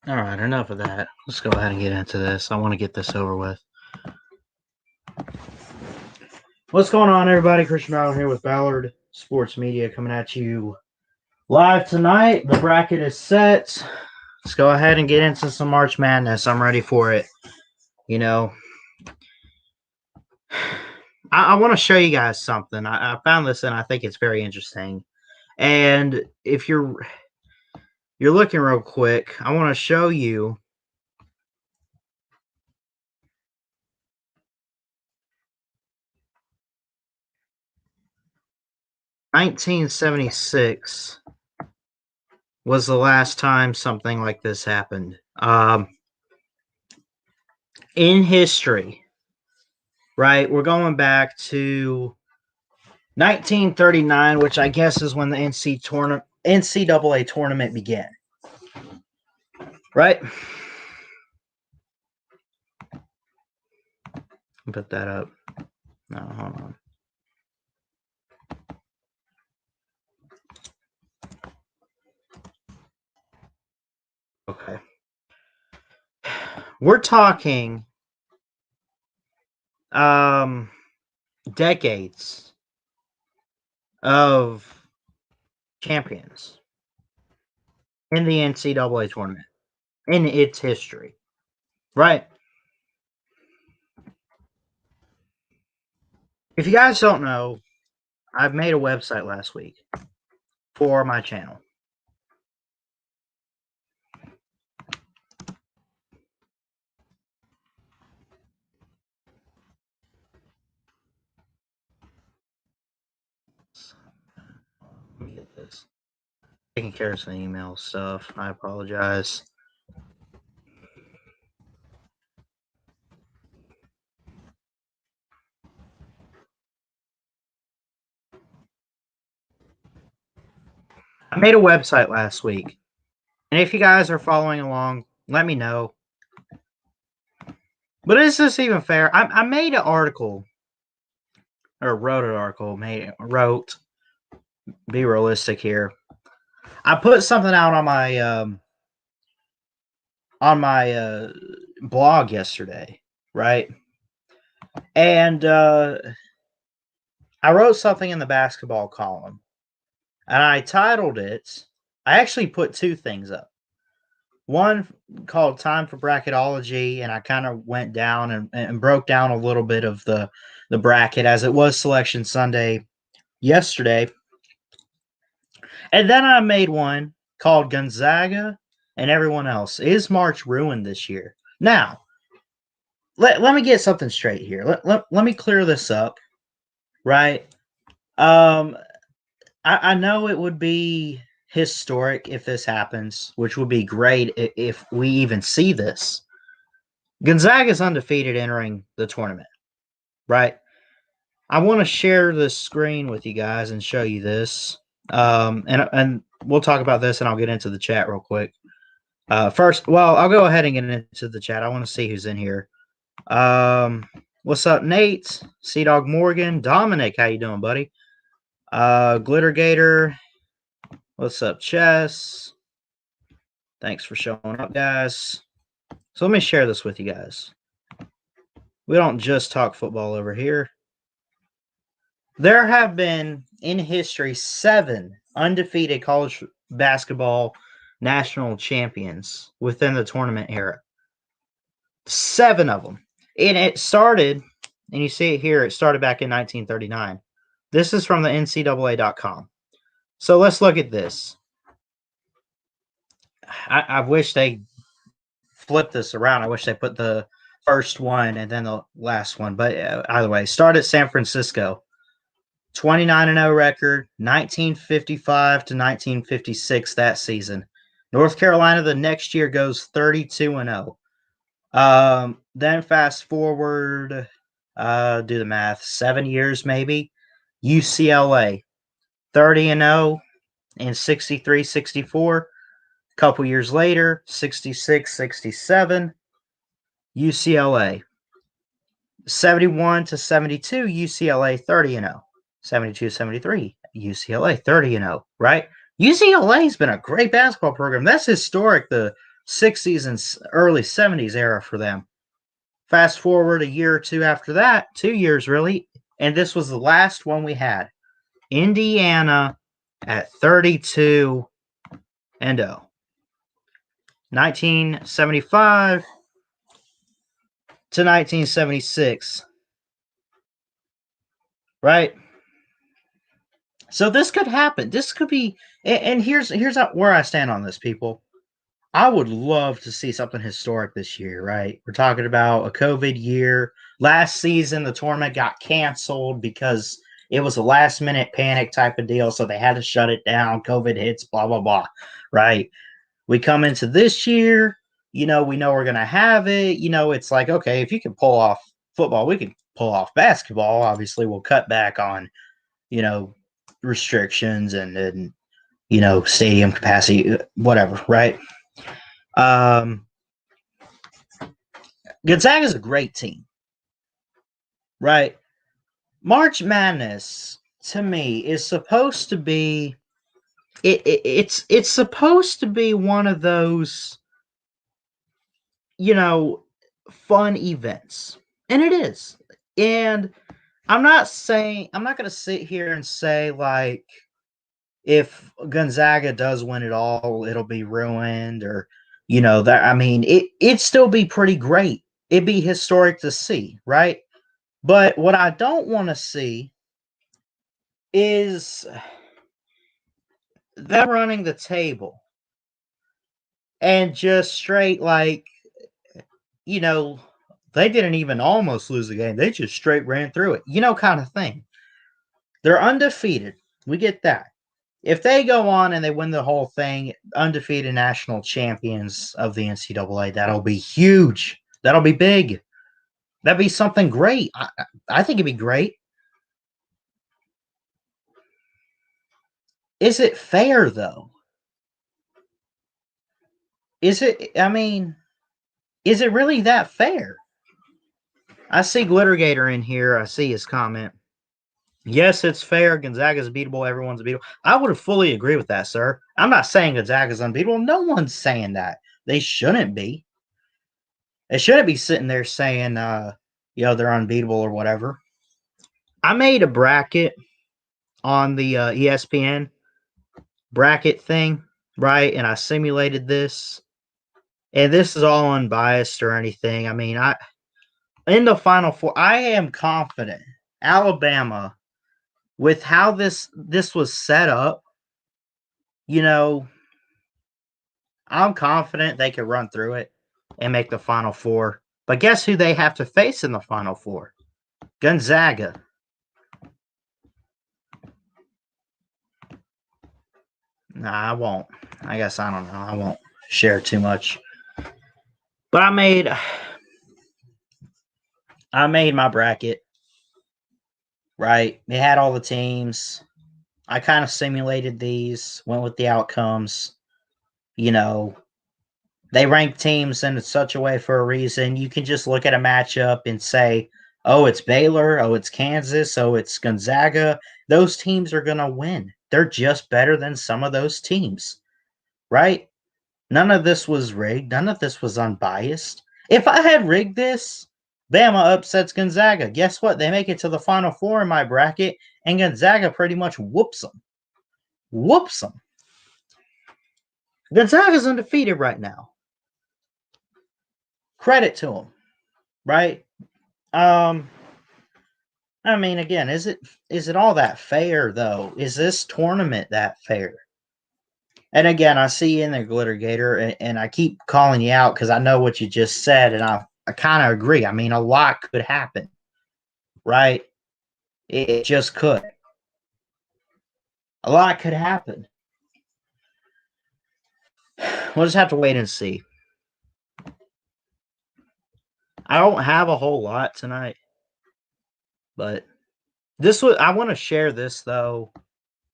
All right, enough of that. Let's go ahead and get into this. I want to get this over with. What's going on, everybody? Christian Ballard here with Ballard Sports Media coming at you live tonight. The bracket is set. Let's go ahead and get into some March Madness. I'm ready for it. You know, I want to show you guys something. I found this and I think it's very interesting. And if you're looking real quick, I want to show you (1976) was the last time something like this happened. In history, right? We're going back to 1939, which I guess is when the NCAA tournament began. Right? Put that up. No, hold on. Okay. We're talking decades of champions in the NCAA tournament in its history. Right? If you guys don't know, I've made a website last week for my channel. Let me get this. Taking care of some email stuff. I apologize. I made a website last week. And if you guys are following along, let me know. But is this even fair? I made an article, or wrote an article, be realistic here. I put something out on my blog yesterday, right? And I wrote something in the basketball column. and I titled it. I actually put two things up. One called Time for Bracketology, and I kind of went down and broke down a little bit of the bracket as it was Selection Sunday yesterday. And then I made one called Gonzaga and Everyone Else. Is March ruined this year? Now, let me get something straight here. Let me clear this up, right? I know it would be historic if this happens, which would be great if we even see this. Gonzaga is undefeated entering the tournament, right? I want to share this screen with you guys and show you this. And we'll talk about this, and I'll get into the chat real quick. First, well, I'll go ahead and get into the chat. I want to see who's in here. What's up, Nate? Sea Dog Morgan, Dominic, how you doing, buddy? Glitter Gator, what's up, Chess? Thanks for showing up, guys. So let me share this with you guys. We don't just talk football over here. There have been, in history, 7 undefeated college basketball national champions within the tournament era. 7 of them. And it started, and you see it here, it started back in 1939. This is from the NCAA.com. So let's look at this. I wish they flipped this around. I wish they put the first one and then the last one. But either way, started San Francisco. 29-0 record, 1955 to 1956 that season. North Carolina the next year goes 32-0. Then fast forward, do the math, 7 years maybe. UCLA, 30-0 in 63-64. A couple years later, 66-67. UCLA, 71 to 72. UCLA 30-0. 72-73. UCLA 30-0. Right? UCLA's been a great basketball program. That's historic. The 60s and early 70s era for them. Fast forward a year or two after that, 2 years really, and this was the last one we had. Indiana at 32-0. 1975 to 1976. Right? So this could happen. This could be, and here's where I stand on this, people. I would love to see something historic this year, right? We're talking about a COVID year. Last season, the tournament got canceled because it was a last-minute panic type of deal, so they had to shut it down. COVID hits, blah, blah, blah, right? We come into this year, we know we're going to have it. It's like, okay, if you can pull off football, we can pull off basketball. Obviously, we'll cut back on, restrictions and stadium capacity, whatever, right? Gonzaga's a great team, right? March Madness, to me, is supposed to be it's supposed to be one of those, fun events. And it is. And I'm not going to sit here and say, like, if Gonzaga does win it all, it'll be ruined or, it'd still be pretty great. It'd be historic to see, right? But what I don't want to see is them running the table and just straight, like, they didn't even almost lose the game. They just straight ran through it, kind of thing. They're undefeated. We get that. If they go on and they win the whole thing, undefeated national champions of the NCAA, that'll be huge. That'll be big. That'd be something great. I think it'd be great. Is it fair, though? Is it really that fair? I see Glittergator in here. I see his comment. Yes, it's fair. Gonzaga's beatable. Everyone's beatable. I would have fully agree with that, sir. I'm not saying Gonzaga's unbeatable. No one's saying that. They shouldn't be. They shouldn't be sitting there saying, they're unbeatable or whatever. I made a bracket on the ESPN, bracket thing, right? And I simulated this. And this is all unbiased or anything. I mean, in the Final Four, I am confident Alabama, with how this was set up, you know, I'm confident they could run through it and make the Final Four. But guess who they have to face in the Final Four? Gonzaga. Nah, I won't. I guess I don't know. I won't share too much. But I made my bracket. Right. It had all the teams. I kind of simulated these, went with the outcomes. You know, they rank teams in such a way for a reason. You can just look at a matchup and say, oh, it's Baylor, oh, it's Kansas, oh, it's Gonzaga. Those teams are going to win. They're just better than some of those teams, right? None of this was rigged. None of this was unbiased. If I had rigged this, Bama upsets Gonzaga. Guess what? They make it to the Final Four in my bracket, and Gonzaga pretty much whoops them. Whoops them. Gonzaga's undefeated right now. Credit to them, right? I mean, again, is it all that fair though? Is this tournament that fair? And again, I see you in there, Glittergator, and I keep calling you out because I know what you just said, and I kind of agree. I mean, a lot could happen, right? It just could. A lot could happen. We'll just have to wait and see. I don't have a whole lot tonight, but I want to share this though.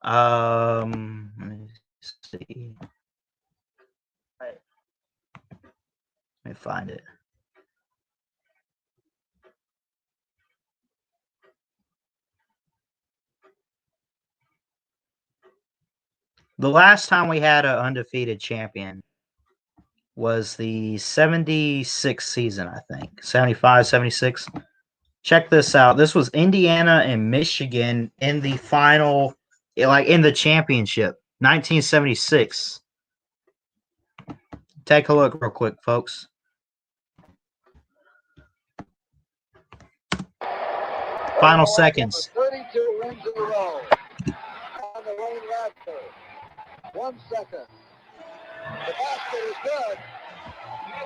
Let me see. Let me find it. The last time we had an undefeated champion was the 76 season, I think. 75, 76. Check this out. This was Indiana and Michigan in the final, like in the championship, 1976. Take a look real quick, folks. Final seconds. 32 wins in a row. On the Wayne Radford. 1 second. The basket is good.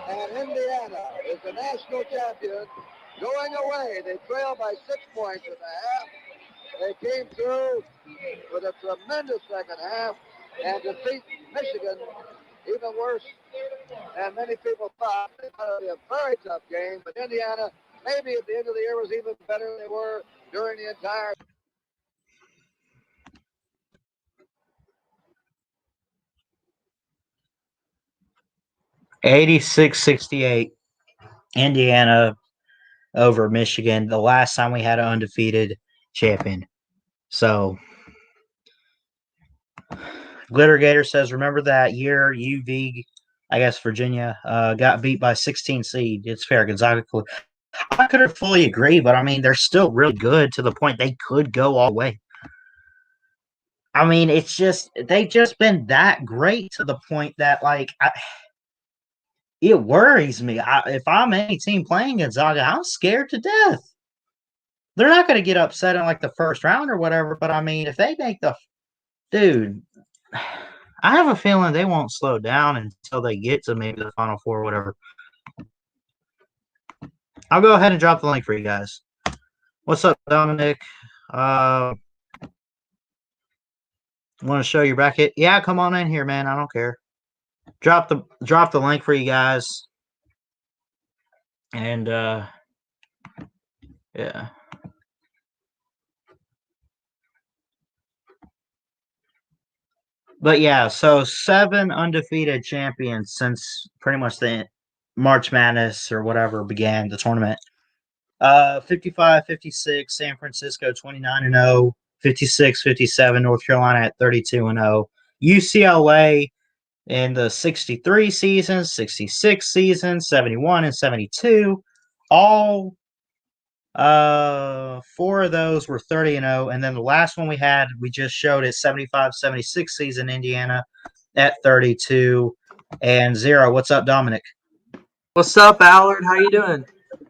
And Indiana is the national champion. Going away, they trail by 6 points in the half. They came through with a tremendous second half and defeat Michigan even worse than many people thought. It would be a very tough game, but Indiana, maybe at the end of the year, was even better than they were during the entire. '86-68, Indiana over Michigan. The last time we had an undefeated champion. So, Glittergator says, remember that year UV, I guess Virginia, got beat by 16 seed. It's fair. Gonzaga. I could fully agree, but I mean, they're still really good to the point they could go all the way. I mean, it's just they've just been that great to the point that it worries me. If I'm any team playing Gonzaga, I'm scared to death. They're not going to get upset in like the first round or whatever, but I mean, if they make dude, I have a feeling they won't slow down until they get to maybe the Final Four or whatever. I'll go ahead and drop the link for you guys. What's up, Dominic? Want to show your bracket? Yeah, come on in here, man. I don't care. Drop the link for you guys. And yeah. But yeah, so 7 undefeated champions since pretty much the March Madness or whatever began the tournament. 55, 56, San Francisco 29-0, 56, 57, North Carolina at 32-0. UCLA in the 63 season, 66 season, 71 and 72, all Four of those were 30-0, and then the last one we just showed is 75-76 season Indiana at 32-0. What's up, Dominic? What's up, Ballard? How you doing?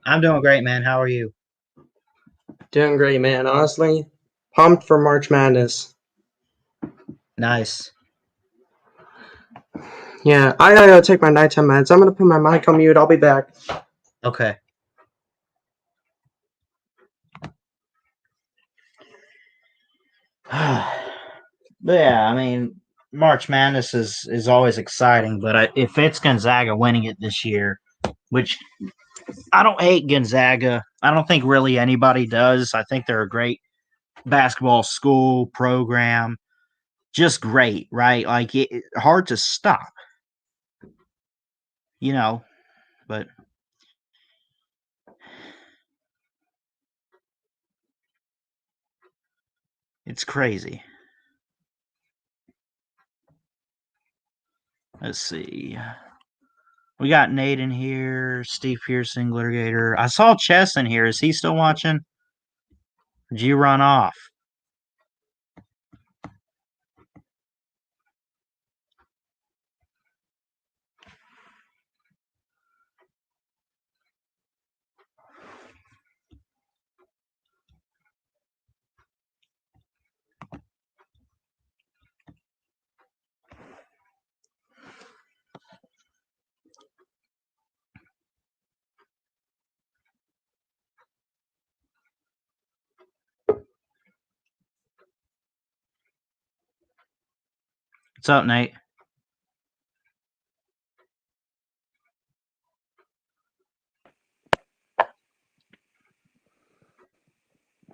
I'm doing great, man. How are you? Doing great, man. Honestly, pumped for March Madness. Nice. Yeah, I gotta take my nighttime meds. I'm gonna put my mic on mute. I'll be back. Okay. But yeah, I mean, March Madness is always exciting, but if it's Gonzaga winning it this year, which I don't hate Gonzaga, I don't think really anybody does. I think they're a great basketball school program, just great, right? Like hard to stop, but it's crazy. Let's see. We got Nate in here, Steve Pearson, Glittergator. I saw Chess in here. Is he still watching? Did you run off? What's up, Nate?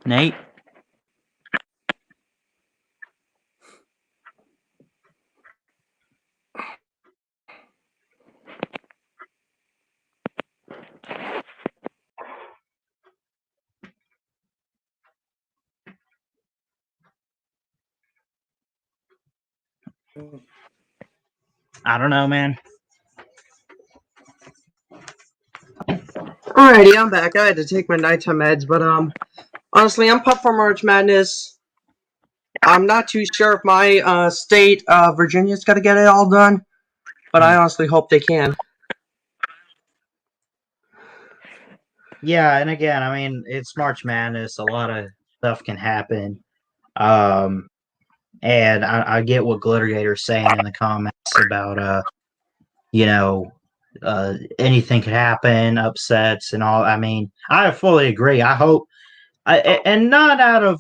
Nate? I don't know, man. Alrighty, I'm back. I had to take my nighttime meds, but honestly, I'm pumped for March Madness. I'm not too sure if my state, Virginia's gonna get it all done, but I honestly hope they can. Yeah, and again, I mean, it's March Madness. A lot of stuff can happen. And I get what Glittergator's saying in the comments about anything could happen, upsets and all. I mean, I fully agree. I hope and not out of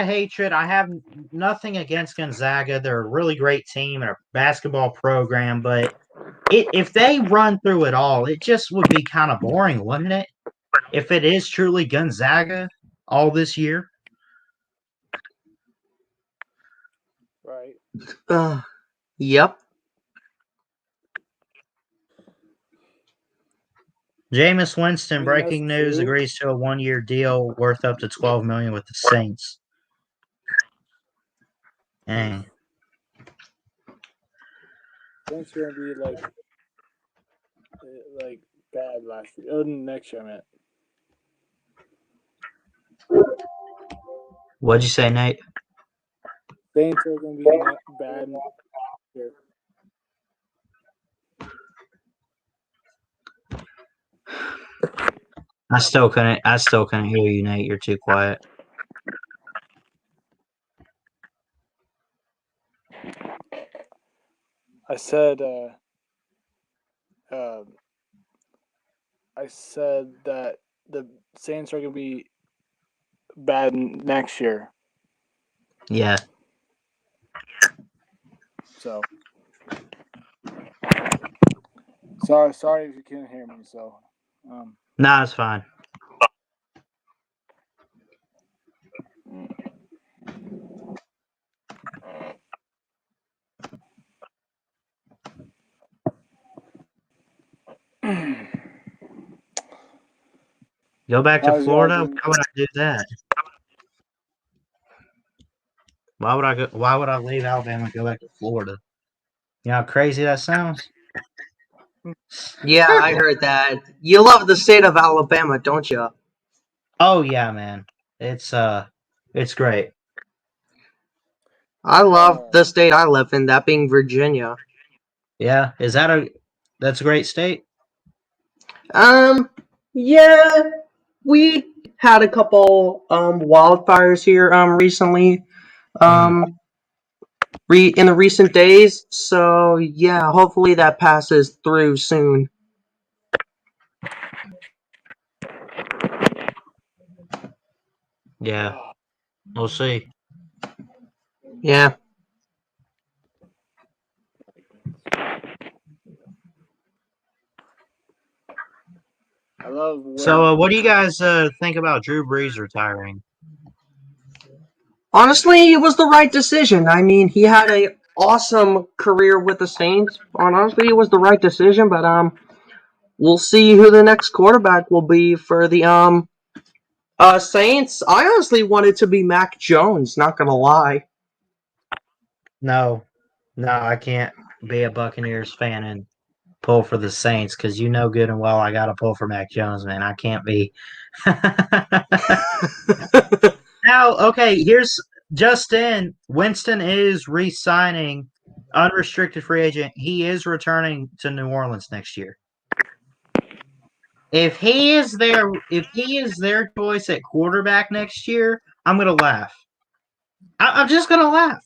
hatred. I have nothing against Gonzaga. They're a really great team and a basketball program, but if they run through it all, it just would be kind of boring, wouldn't it? If it is truly Gonzaga all this year. Right. Yep. Jameis Winston, I mean, breaking that's news, true. agrees to a 1-year deal worth up to $12 million with the Saints. Dang. Saints are gonna be like bad last year. Oh, next year, I meant. What'd you say, Nate? Saints are gonna be bad next year. I still couldn't hear you, Nate. You're too quiet. I said that the Saints are gonna be bad next year. Yeah. So sorry if you couldn't hear me. So Nah, it's fine. Go back to how's y'all Florida? doing? Why would I do that? Why would I leave Alabama and go back to Florida? You know how crazy that sounds? Yeah, I heard that. You love the state of Alabama, don't you? Oh yeah, man. It's great. I love the state I live in, that being Virginia. Yeah, that's a great state? Yeah, we had a couple wildfires here recently. Mm, In the recent days. So yeah, hopefully that passes through soon. yeah, we'll see. Yeah. I love when So, what do you guys think about Drew Brees retiring? Honestly, it was the right decision. I mean, he had a awesome career with the Saints. Honestly, it was the right decision, but we'll see who the next quarterback will be for the Saints. I honestly wanted to be Mac Jones, not gonna lie. No, no, I can't be a Buccaneers fan and pull for the Saints because you know good and well I got to pull for Mac Jones, man. I can't be. Now, okay, here's just in. Winston is re-signing, unrestricted free agent. He is returning to New Orleans next year. If he is their choice at quarterback next year, I'm gonna laugh. I'm just gonna laugh.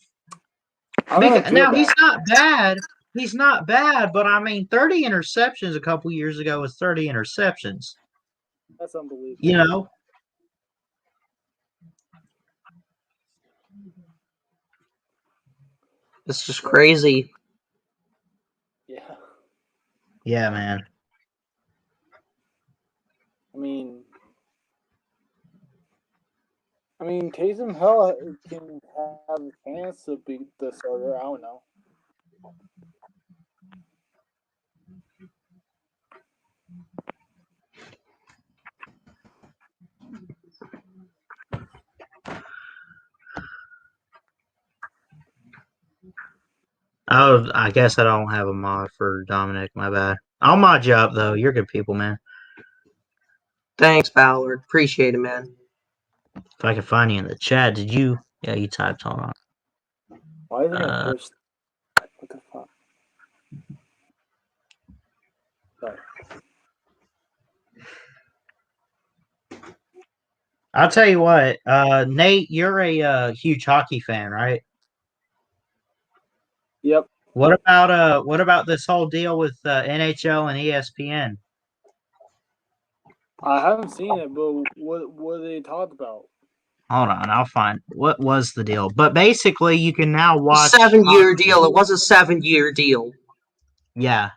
I'm gonna feel Now bad. he's not bad. He's not bad, but I mean, 30 interceptions a couple years ago was 30 interceptions. That's unbelievable. You know, It's just crazy. Yeah. yeah, man. I mean, Taysom Hill can have a chance to beat the starter. I don't know. Oh, I guess I don't have a mod for Dominic. My bad. I'll mod you up though. You're good people, man. Thanks, Ballard. Appreciate it, man. If I can find you in the chat, did you? Yeah, you typed. Hold on. Why isn't it pushed? What the fuck? Sorry. I'll tell you what, Nate, you're a huge hockey fan, right? Yep. What about this whole deal with NHL and ESPN? I haven't seen it, but what they talked about? Hold on, I'll find what was the deal. But basically, you can now watch. 7-year deal. It was a 7-year deal. Yeah,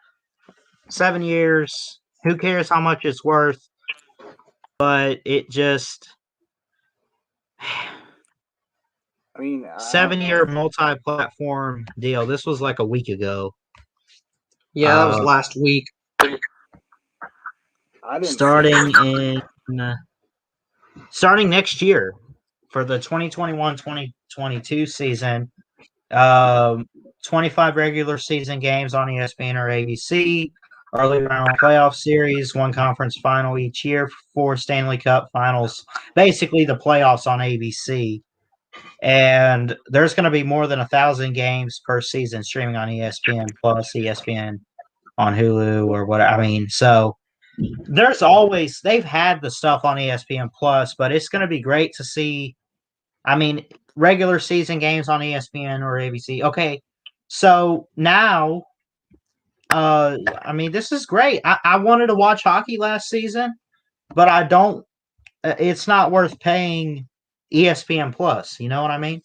7 years. Who cares how much it's worth? But it just I mean, 7-year multi-platform deal. This was like a week ago. Yeah, that was last week. I didn't Starting see in starting next year for the 2021-2022 season. 25 regular season games on ESPN or ABC, early round playoff series, one conference final each year, 4 Stanley Cup finals, basically the playoffs on ABC. And there's going to be more than 1,000 games per season streaming on ESPN plus ESPN on Hulu or what. I mean, so they've had the stuff on ESPN plus, but it's going to be great to see. I mean, regular season games on ESPN or ABC. Okay, so now, I mean, this is great. I wanted to watch hockey last season, but I don't. It's not worth paying ESPN plus. You know what I mean?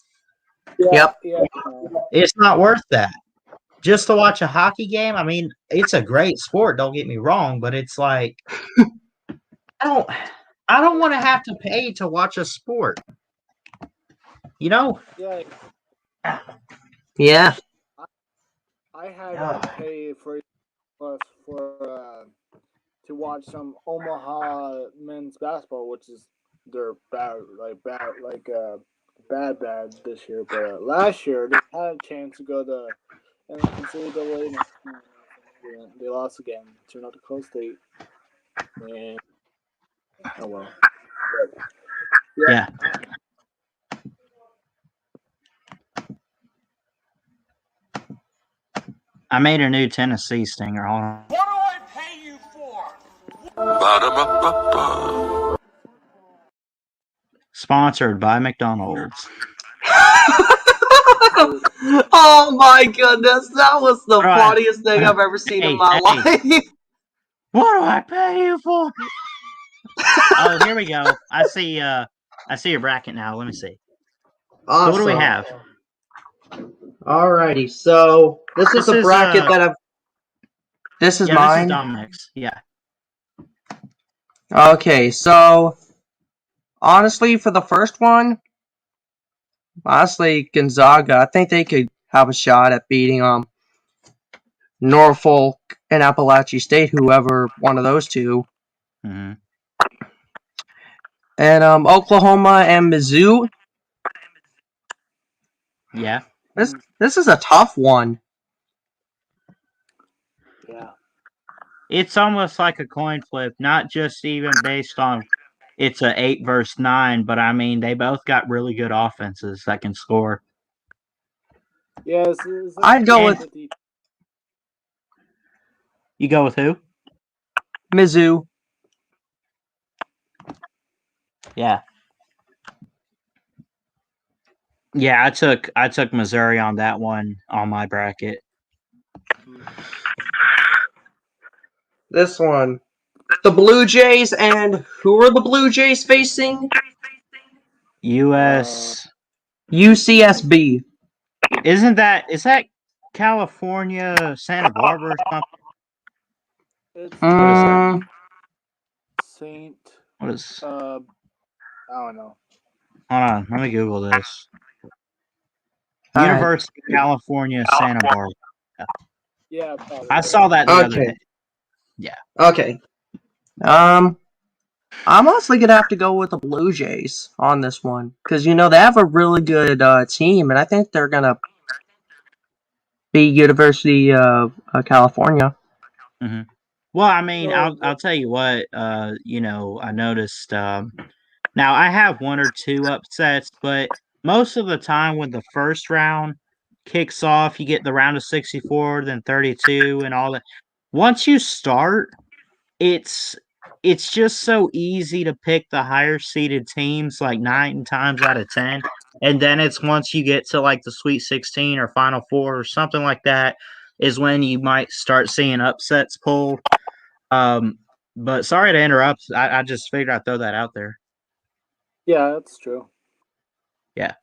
Yep. Yeah. It's not worth that just to watch a hockey game. I mean, it's a great sport. Don't get me wrong, but it's like I don't. I don't want to have to pay to watch a sport. You know? Yeah. Yeah. I had to pay for to watch some Omaha men's basketball, which is they're bad this year. But last year they had a chance to go to NCAA next year. They lost again to North Dakota State. And oh well. Yeah. I made a new Tennessee stinger. Hold on. What do I pay you for? Sponsored by McDonald's. Oh my goodness, that was the Right. funniest thing I've ever seen in my life. What do I pay you for? Oh, here we go. I see your bracket now. Let me see. Awesome. So what do we have? Alrighty, so this is a bracket that I've. This is yeah, mine. This is Dominic's. Yeah. Okay, so honestly, for the first one, honestly, Gonzaga, I think they could have a shot at beating Norfolk and Appalachian State, whoever one of those two. Mm-hmm. And Oklahoma and Mizzou. Yeah. This is a tough one. Yeah. It's almost like a coin flip, not just even based on it's a 8 versus 9, but I mean they both got really good offenses that can score. Yeah, I'd go with You go with who? Mizzou. Yeah. Yeah, I took Missouri on that one on my bracket. This one. The Blue Jays, and who are the Blue Jays facing? US UCSB. is that California, Santa Barbara or something? It's What is that? Saint. What is I don't know. Hold on, let me Google this. All right. University of California, Santa Barbara. Yeah, probably. I saw that the other day. Yeah. Okay. I'm honestly gonna have to go with the Blue Jays on this one because they have a really good team, and I think they're gonna beat University of California. Mm-hmm. Well, I mean, No, I'll tell you what. I noticed. Now I have one or two upsets, but most of the time when the first round kicks off, you get the round of 64, then 32, and all that. Once you start, it's just so easy to pick the higher seeded teams like 9 times out of 10. And then it's once you get to like the Sweet 16 or Final Four or something like that is when you might start seeing upsets pulled. But sorry to interrupt. I just figured I'd throw that out there. yeah, that's true. Yeah.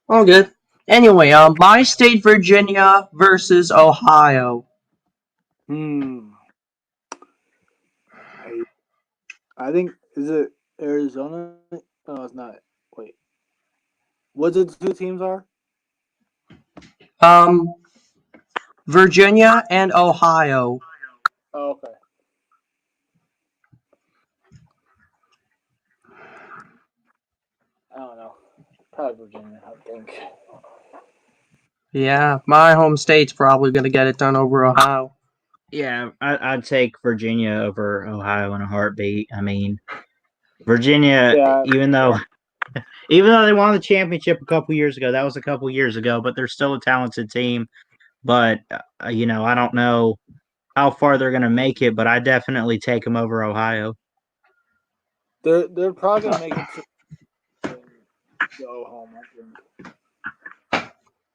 Oh, good. Anyway, my state, Virginia versus Ohio. I think is it Arizona? No, it's not. Wait, what the two teams are? Virginia and Ohio. Oh, okay. I don't know. Probably Virginia, I think. Yeah, my home state's probably gonna get it done over Ohio. Yeah, I'd take Virginia over Ohio in a heartbeat. I mean, Virginia, Yeah. even though they won the championship a couple years ago, that was a couple years ago, but they're still a talented team. But I don't know how far they're going to make it, but I definitely take them over Ohio. They're probably gonna make it to go home, I think.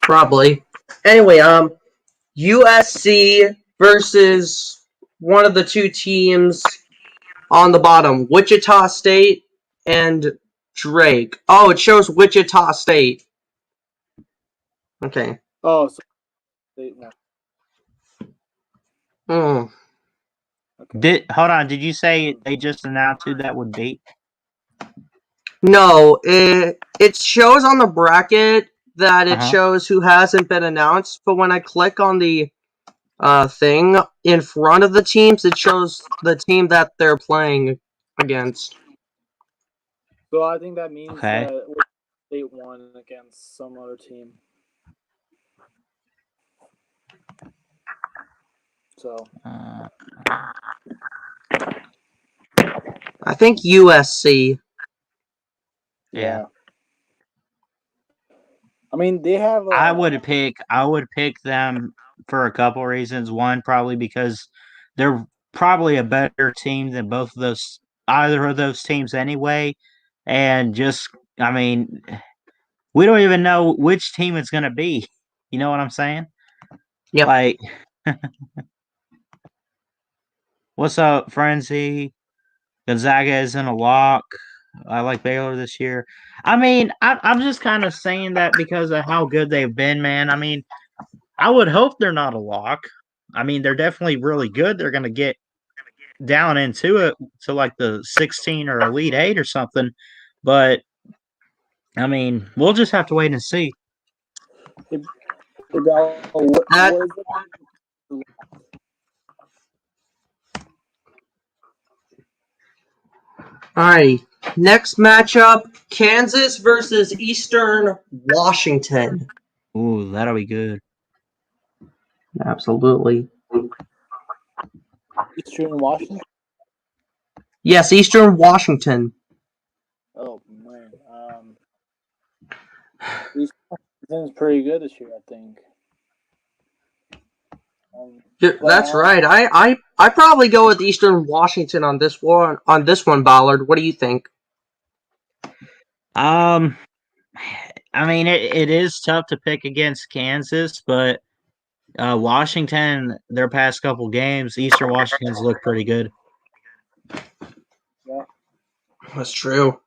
Probably. Anyway, USC versus one of the two teams on the bottom, Wichita State and Drake. Oh, it shows Wichita State. Okay. Oh, so they won. Okay. Hold on, did you say they just announced who that would be? No, it shows on the bracket that it shows who hasn't been announced, but when I click on the thing in front of the teams, it shows the team that they're playing against. So I think that means that they won against some other team. So I think USC. yeah. I mean, they have I would pick them for a couple reasons. One, probably because they're probably a better team than either of those teams anyway. And just, I mean, we don't even know which team it's going to be. You know what I'm saying? Yep. Like, what's up, Frenzy? Gonzaga isn't a lock. I like Baylor this year. I mean, I'm just kind of saying that because of how good they've been, man. I mean, I would hope they're not a lock. I mean, they're definitely really good. They're going to get down into it to like the 16 or Elite 8 or something. But, I mean, we'll just have to wait and see. About what That is it? Alrighty. Next matchup: Kansas versus Eastern Washington. Ooh, that'll be good. Absolutely. Eastern Washington. Yes, Eastern Washington. Oh man, Washington's pretty good this year, I think. That's right. I probably go with Eastern Washington on this one. On this one, Ballard. What do you think? I mean, it is tough to pick against Kansas, but Washington, their past couple games, Eastern Washington's looked pretty good. Yeah. That's true.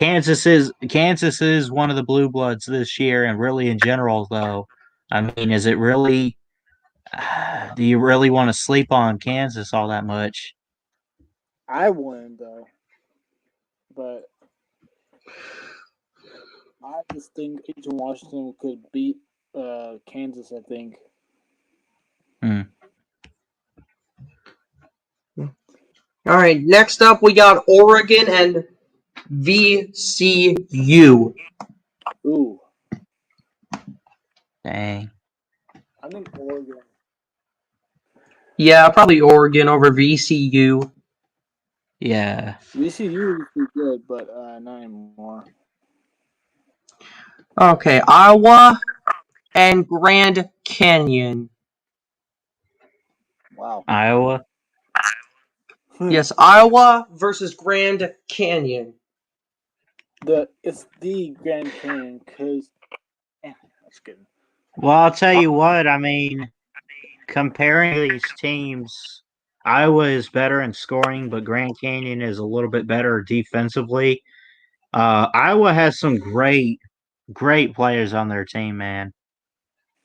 Kansas is one of the blue bloods this year, and really in general, though. I mean, is it really? Do you really want to sleep on Kansas all that much? I wouldn't though, but I just think Eastern Washington could beat Kansas. I think. Hmm. All right. Next up, we got Oregon and VCU. Ooh, Dang. I think Oregon. Yeah, probably Oregon over VCU. Yeah. VCU is good, but not anymore. Okay, Iowa and Grand Canyon. Wow. Iowa. Yes, Iowa versus Grand Canyon. It's the Grand Canyon because that's good. Well, I'll tell you what. I mean, comparing these teams, Iowa is better in scoring, but Grand Canyon is a little bit better defensively. Iowa has some great players on their team, man.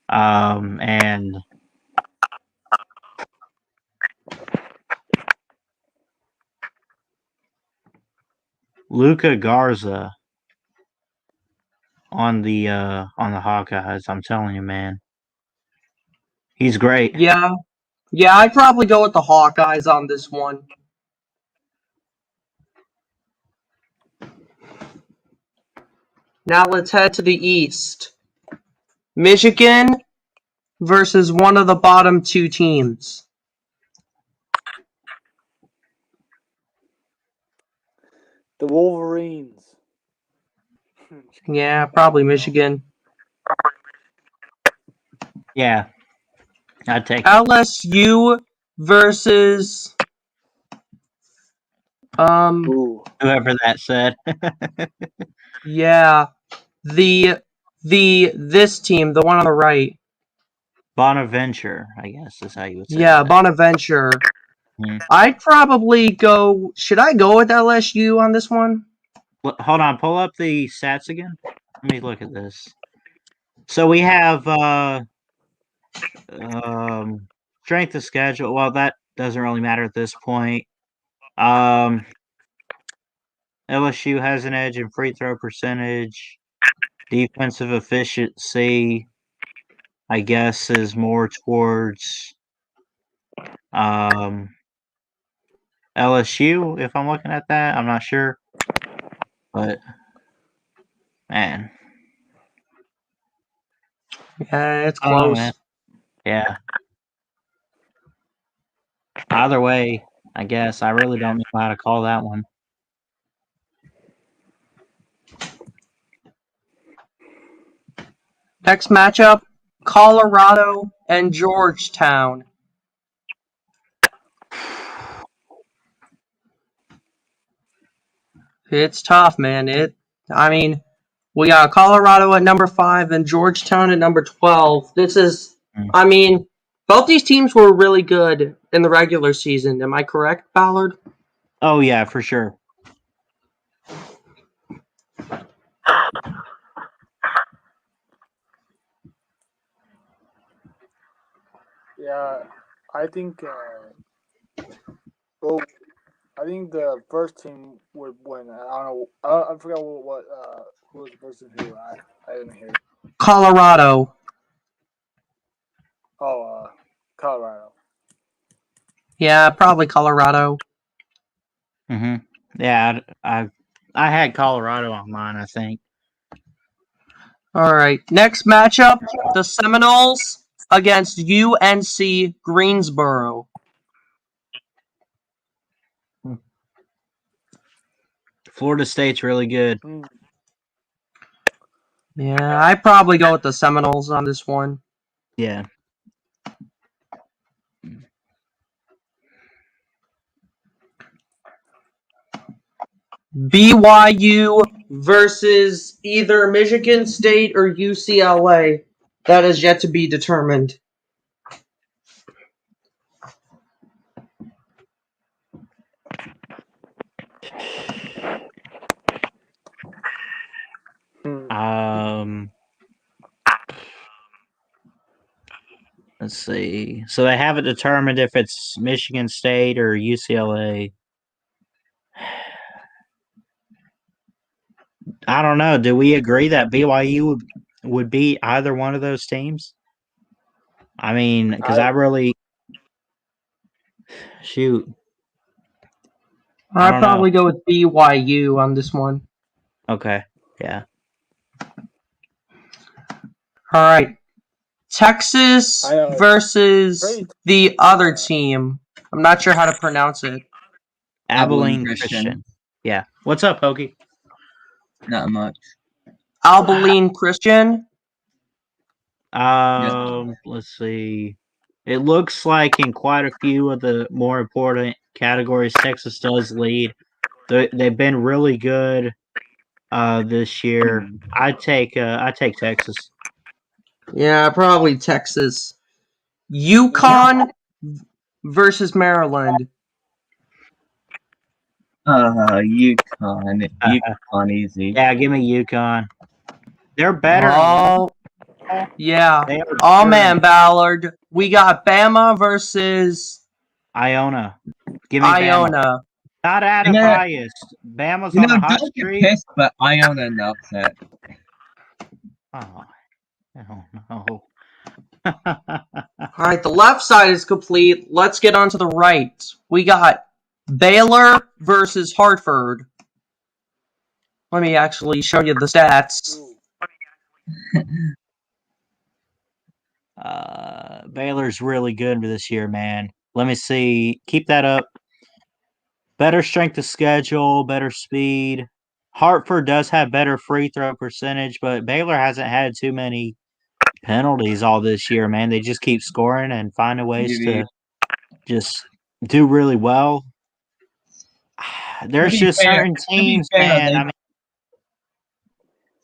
And Luca Garza on the Hawkeyes. I'm telling you, man, he's great. Yeah, I'd probably go with the Hawkeyes on this one. Now let's head to the East. Michigan versus one of the bottom two teams. The Wolverines. Yeah, probably Michigan. Yeah, I'd take him. LSU versus Ooh. Whoever that said. yeah, the this team, the one on the right. Bonaventure, I guess is how you would say Yeah, that. Bonaventure. Hmm. I'd probably go. Should I go with LSU on this one? Hold on, pull up the stats again. Let me look at this. So we have strength of schedule. Well, that doesn't really matter at this point. Um, LSU has an edge in free throw percentage. Defensive efficiency, I guess, is more towards um, LSU. If I'm looking at that, I'm not sure, but man, Yeah, it's I don't know, man. close. Yeah, Either way, I guess. I really don't know how to call that one. Next matchup, Colorado and Georgetown. It's tough, man. We got Colorado at number 5 and Georgetown at number 12. Both these teams were really good in the regular season. Am I correct, Ballard? Oh, yeah, for sure. Yeah, I think. Well, I think the first team would win. I don't know. I forgot what who was the first team who I didn't hear. Colorado. Oh, Colorado. Yeah, probably Colorado. Yeah, I had Colorado on mine, I think. All right. Next matchup, the Seminoles against UNC Greensboro. Florida State's really good. Yeah, I'd probably go with the Seminoles on this one. Yeah. BYU versus either Michigan State or UCLA. That is yet to be determined. Let's see. So they haven't determined if it's Michigan State or UCLA. I don't know. Do we agree that BYU would beat either one of those teams? I mean, because I really shoot. I'd probably go with BYU on this one. Okay. Yeah. All right. Texas versus the other team. I'm not sure how to pronounce it. Abilene Christian. Yeah. What's up, Pokey? Not much. Abilene Christian? Let's see. It looks like in quite a few of the more important categories, Texas does lead. They've been really good this year. I take Texas. Yeah, probably Texas. UConn versus Maryland. UConn. UConn easy. Yeah, give me UConn. They're better. Oh, yeah. Oh, man, Ballard. We got Bama versus Iona. Give me Iona. Bama. Not out of bias. Bama's on a hot streak. Get pissed, but Iona an upset. Oh, no. All right, the left side is complete. Let's get on to the right. We got Baylor versus Hartford. Let me actually show you the stats. Baylor's really good this year, man. Let me see. Keep that up. Better strength of schedule, better speed. Hartford does have better free throw percentage, but Baylor hasn't had too many penalties all this year, man. They just keep scoring and finding ways to just do really well. There's just certain teams, man.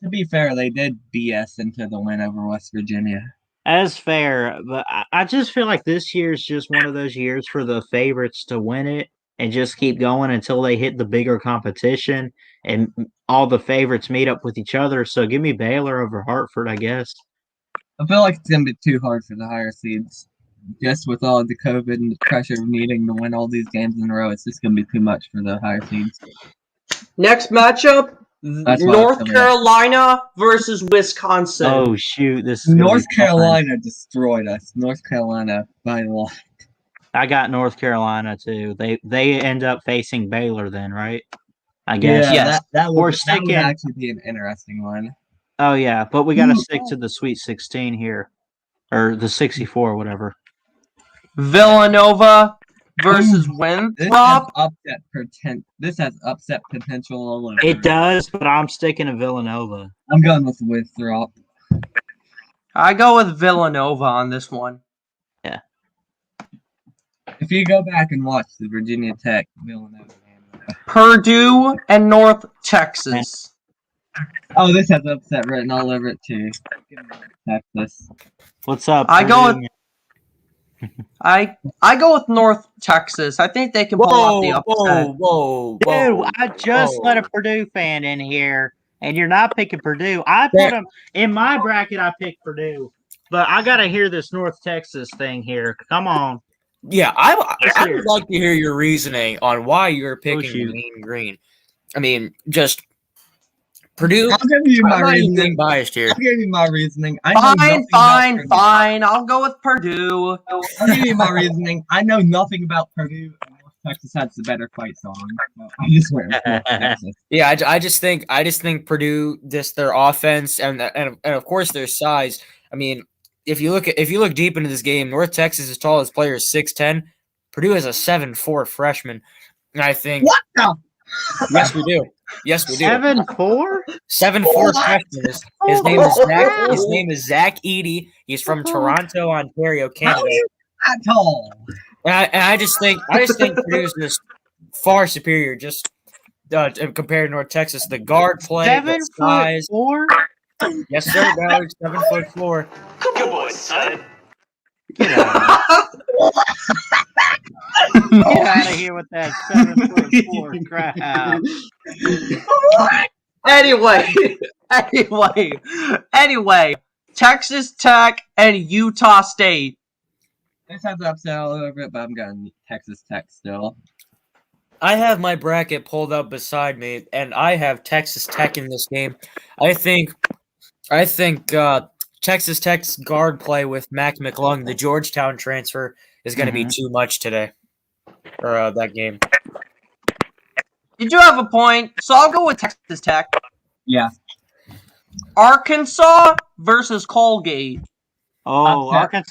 To be fair, they did BS into the win over West Virginia. That's fair, but I just feel like this year is just one of those years for the favorites to win it and just keep going until they hit the bigger competition and all the favorites meet up with each other. So give me Baylor over Hartford, I guess. I feel like it's going to be too hard for the higher seeds. Just with all the COVID and the pressure of needing to win all these games in a row, it's just going to be too much for the higher seeds. Next matchup, North Carolina versus Wisconsin. Oh, shoot. This is North Carolina destroyed us. North Carolina by a lot. I got North Carolina, too. They end up facing Baylor then, right? I guess. Yeah, that would actually be an interesting one. Oh, yeah, but we got to stick to the Sweet 16 here. Or the 64, whatever. Villanova versus This has Winthrop. upset potential all over. It does, but I'm sticking to Villanova. I'm going with Winthrop. I go with Villanova on this one. If you go back and watch the Virginia Tech Villanova game. Purdue and North Texas. Oh, this has upset written all over it too. Texas. What's up? I go Purdue? I go with North Texas. I think they can pull off the upset. whoa, Dude, I just let a Purdue fan in here, and you're not picking Purdue. I put them in my bracket. I picked Purdue, but I gotta hear this North Texas thing here. Come on. Yeah, Let's I hear would it. like to hear your reasoning on why you're picking shoot. the Mean Green. I mean, just Purdue. I'll give you my I'm not even reasoning. being biased here. I'll give you my reasoning. I know nothing Fine. about Purdue. I'll go with Purdue. I'll give you my reasoning. I know nothing about Purdue, and North Texas has the better fight song. So I just went with North Texas. Yeah, I just think Purdue, just their offense and of course their size. I mean, if you look deep into this game, North Texas' tallest player is 6'10". Purdue has a 7'4" freshman, and I think What the? yes we do. Yes, we do. 7'4"? 7'4" freshman. His name is Zach. His name is Zach Eady. He's from Toronto, Ontario, How Canada. are you that tall? And I just think Purdue's just far superior, just compared to North Texas. The guard play, the size. 7'4"? Yes, sir, Ballard. 7'4". Good boy, son. Get out of here with that 7'4" crap. Anyway, Texas Tech and Utah State. This has upset all over it, but I'm going Texas Tech still. I have my bracket pulled up beside me, and I have Texas Tech in this game. I think Texas Tech's guard play with Mac McClung, the Georgetown transfer, is going to be too much today, or that game. You do have a point, so I'll go with Texas Tech. Yeah. Arkansas versus Colgate. Oh, Upset.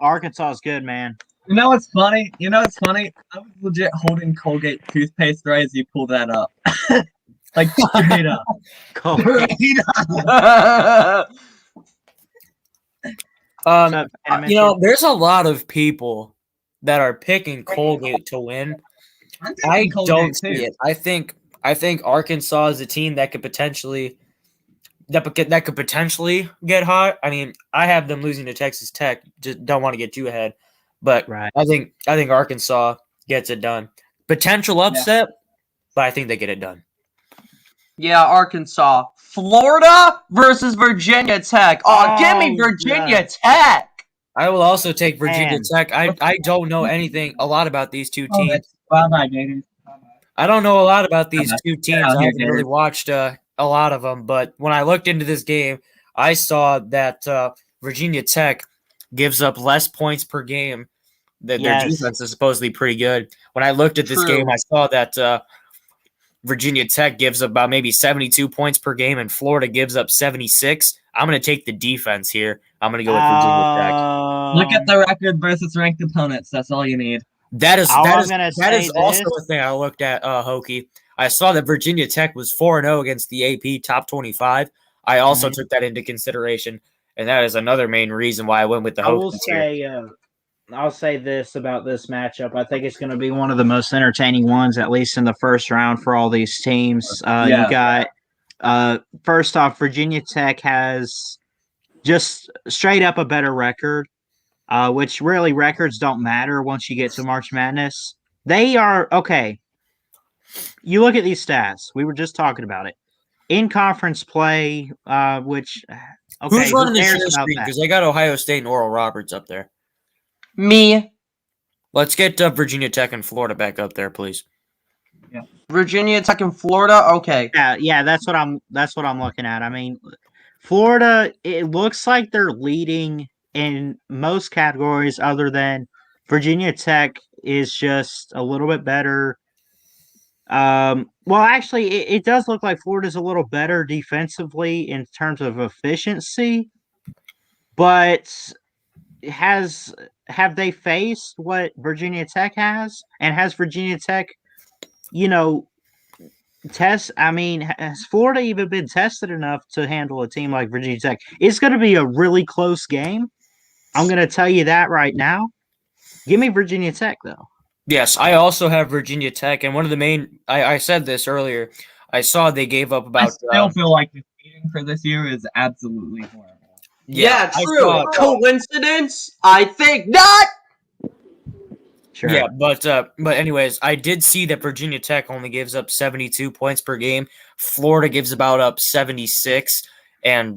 Arkansas is good, man. You know what's funny? I was legit holding Colgate toothpaste right as you pulled that up. Like straight up. Colgate. There's a lot of people that are picking Colgate to win. I don't see it. I think Arkansas is a team that could potentially get hot. I mean, I have them losing to Texas Tech. Just don't want to get too ahead, but Right. I think Arkansas gets it done. Potential upset, but I think they get it done. Yeah, Arkansas. Florida versus Virginia Tech. Oh, give me Virginia Tech. I will also take Virginia Man. Tech. I don't know a lot about these two teams. Bye-bye, Gators. I don't know a lot about these two teams. Yeah, I haven't really watched a lot of them, but when I looked into this game, I saw that Virginia Tech gives up less points per game. Their defense is supposedly pretty good. When I looked at this game, I saw that Virginia Tech gives up about maybe 72 points per game, and Florida gives up 76. I'm going to take the defense here. I'm going to go with Virginia Tech. Look at the record versus ranked opponents. That's all you need. That is say also a thing I looked at, Hokie. I saw that Virginia Tech was 4-0 against the AP Top 25. I also took that into consideration, and that is another main reason why I went with the Hokies. I'll say this about this matchup. I think it's going to be one of the most entertaining ones, at least in the first round for all these teams. You got, first off, Virginia Tech has just straight up a better record, which really records don't matter once you get to March Madness. They are, okay, you look at these stats. We were just talking about it. In conference play, which, okay. Who's running the share screen? Because they got Ohio State and Oral Roberts up there. Me. Let's get Virginia Tech and Florida back up there, please. Yeah. Virginia Tech and Florida. Okay. Yeah, that's what I'm looking at. I mean, Florida, it looks like they're leading in most categories other than Virginia Tech is just a little bit better. Well, actually, it does look like Florida's a little better defensively in terms of efficiency, but has have they faced what Virginia Tech has? And has Virginia Tech, has Florida even been tested enough to handle a team like Virginia Tech? It's going to be a really close game. I'm going to tell you that right now. Give me Virginia Tech, though. Yes, I also have Virginia Tech, and one of the main. I said this earlier. I saw they gave up I about. still feel like the seeding for this year is absolutely horrible. Yeah, I true. saw- Coincidence? I think not. Sure. Yeah, but anyways, I did see that Virginia Tech only gives up 72 points per game. Florida gives about up 76, and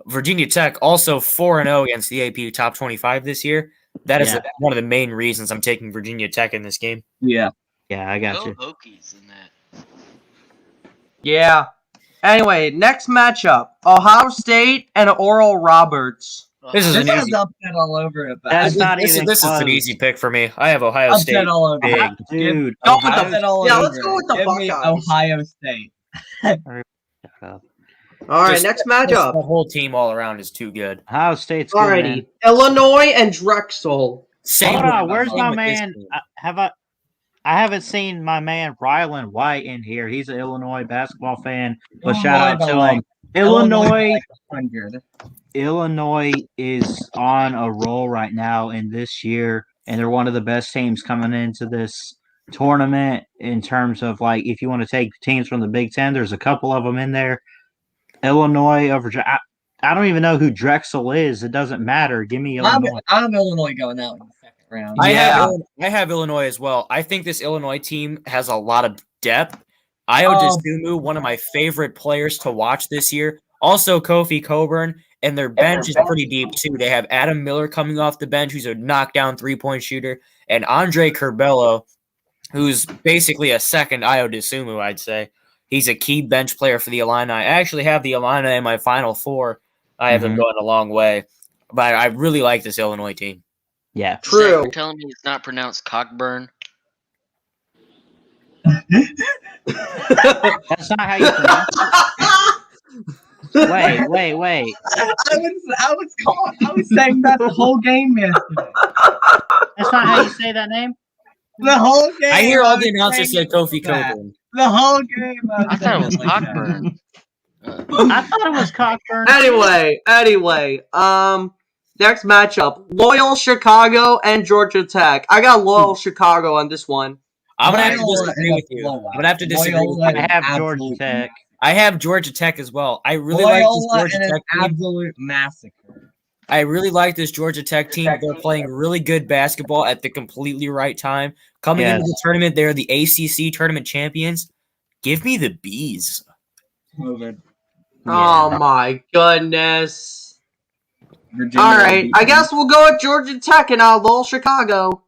Virginia Tech also 4-0 against the AP top 25 this year. That is one of the main reasons I'm taking Virginia Tech in this game. Yeah. Yeah, I got Go you. Hokies in that. Yeah. Anyway, next matchup: Ohio State and Oral Roberts. This is This an has easy. upset all over it. But That's not This even is an close. easy pick for me. I have Ohio upset State. all over Big. it. Dude, Go with Ohio Upset all Yeah, over let's go it. with the Give me Buckeyes. Ohio State. All right, Just- next The matchup. whole team all around is too good. Ohio State's good, Alrighty, man. Illinois and Drexel. Same Hold with- on, where's same my with this man? team. I haven't seen my man Rylan White in here. He's an Illinois basketball fan. But shout out to him. Illinois 100. Illinois is on a roll right now in this year, and they're one of the best teams coming into this tournament in terms of, like, if you want to take teams from the Big Ten, there's a couple of them in there. Illinois over. I don't even know who Drexel is. It doesn't matter. Give me Illinois. I'm Illinois going out in the second round. I Yeah. have Illinois as well. I think this Illinois team has a lot of depth. Io DeSumo, one of my favorite players to watch this year. Also, Kofi Coburn, and their bench is pretty deep too. They have Adam Miller coming off the bench, who's a knockdown 3-point shooter, and Andre Curbelo, who's basically a second Io DeSumo, I'd say. He's a key bench player for the Illini. I actually have the Illini in my Final Four. I have them going a long way. But I really like this Illinois team. Yeah. True. Zach, you're telling me it's not pronounced Cockburn? That's not how you pronounce it. Wait. I was saying that the whole game yesterday. That's not how you say that name? The whole game. I hear all the was announcers say saying Kofi that. Coburn. The whole game. I thought it was like that. Cockburn. I thought it was Cockburn. Anyway, next matchup: Loyal Chicago and Georgia Tech. I got Loyal Chicago on this one. I'm gonna have to Loyola disagree is with a you. blowout. I'm gonna have to disagree with Loyola you. I have Absolute Georgia Tech. I have Georgia Tech as well. I really like this Loyola Georgia and an Tech team. absolute massacre. I really like this Georgia Tech team. They're playing really good basketball at the completely right time. Coming into the tournament, they're the ACC tournament champions. Give me the Bees. COVID. Oh my goodness! Virginia All right, beat I them. guess we'll go with Georgia Tech and Loyal Chicago.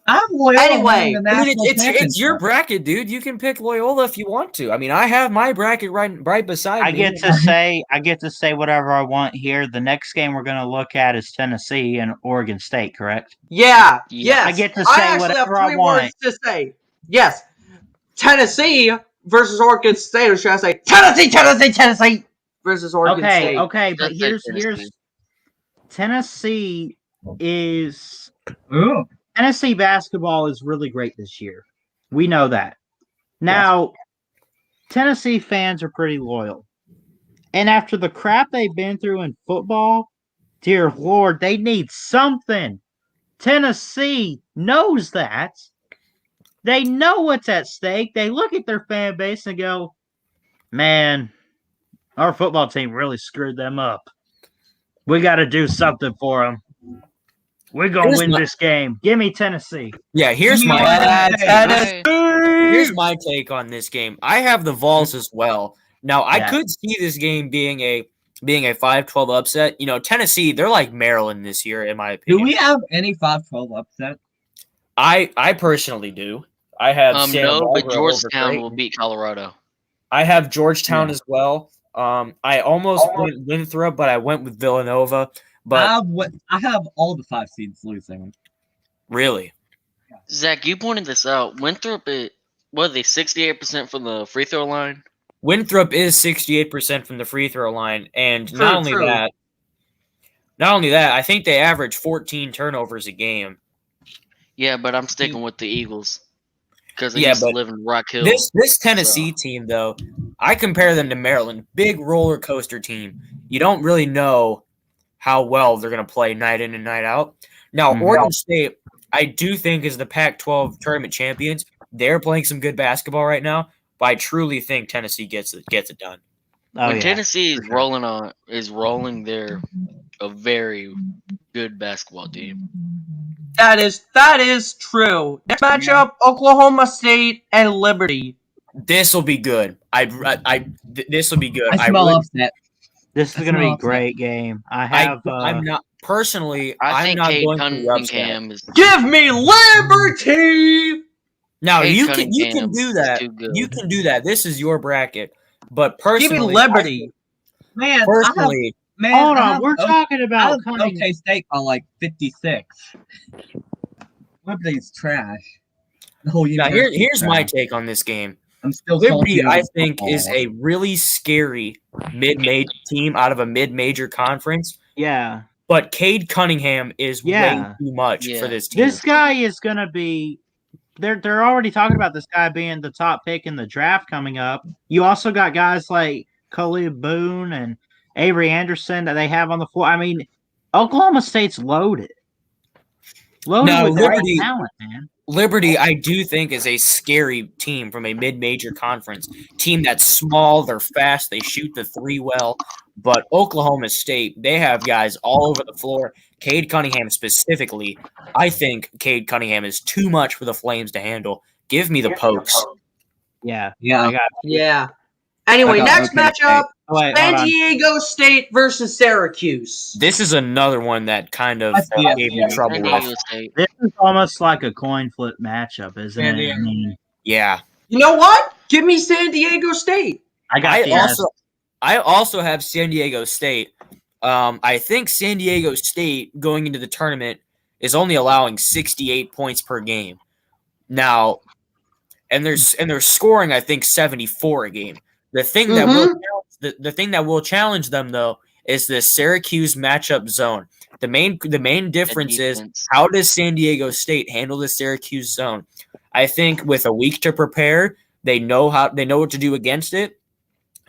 I'm Loyola. Anyway, winning the I mean, national it's your championship. bracket, dude. You can pick Loyola if you want to. I mean, I have my bracket right beside I me. get to say whatever I want here. The next game we're going to look at is Tennessee and Oregon State, correct? Yeah, Yeah. yes. I get to I say actually have whatever I 3 want. words to say. Yes, Tennessee versus Oregon State, or should I say Tennessee versus Oregon State? Okay, but Just say here's Tennessee is Ooh. Tennessee basketball is really great this year. We know that. Now, Tennessee fans are pretty loyal. And after the crap they've been through in football, dear Lord, they need something. Tennessee knows that. They know what's at stake. They look at their fan base and go, man, our football team really screwed them up. We got to do something for them. We're going to win this game. Give me Tennessee. Yeah, here's my Tennessee. take on this game. I have the Vols as well. Now, I could see this game being a 5-12 upset. You know, Tennessee, they're like Maryland this year, in my opinion. Do we have any 5-12 upset? I personally do. I have Santa No, but Barbara over Georgetown Creighton. will beat Colorado. I have Georgetown as well. I almost went Winthrop, but I went with Villanova. But I have all the 5 seeds losing. really, Zach, you pointed this out. Winthrop, what are they, 68% from the free throw line? Winthrop is 68% from the free throw line, and not only True. that, Not only that, I think they average 14 turnovers a game. Yeah, but I'm sticking with the Eagles because I Yeah, used to but live in Rock Hill. This Tennessee team, though, I compare them to Maryland. Big roller coaster team. You don't really know how well they're going to play night in and night out. Now, Oregon State, I do think, is the Pac-12 tournament champions. They're playing some good basketball right now, but I truly think Tennessee gets it done. When Tennessee is rolling, they're a very good basketball team. That is true. Next matchup: Oklahoma State and Liberty. This will be good. This will be good. I smell upset. This is going to be a great game. I'm not personally. I think not Cade going to be upset. Cunningham is. Give me Liberty. Now Cade you can Cunningham do is that. too good. You can do that. This is your bracket. But personally, Give me Liberty. Man, personally, hold on. We're talking about OK State on like 56. Liberty's trash. The whole now university's here's my trash. take on this game. I'm still Liberty, salty I over think, football. is a really scary mid-major team out of a mid-major conference. Yeah. But Cade Cunningham is way too much for this team. This guy is going to be – they're already talking about this guy being the top pick in the draft coming up. You also got guys like Khalid Boone and Avery Anderson that they have on the floor. I mean, Oklahoma State's loaded. Loaded with great talent, man. Liberty, I do think, is a scary team from a mid-major conference. Team that's small, they're fast, they shoot the three well. But Oklahoma State, they have guys all over the floor. Cade Cunningham specifically, I think Cade Cunningham is too much for the Flames to handle. Give me the Pokes. Yeah. Anyway, next matchup: San Diego State versus Syracuse. This is another one that kind of gave me trouble with. This is almost like a coin flip matchup, isn't it? I mean, yeah. You know what? Give me San Diego State. I also have San Diego State. I think San Diego State going into the tournament is only allowing 68 points per game. Now, and they're scoring, I think, 74 a game. The thing that will challenge them, though, is the Syracuse matchup zone. The main difference is how does San Diego State handle the Syracuse zone? I think with a week to prepare, they know what to do against it.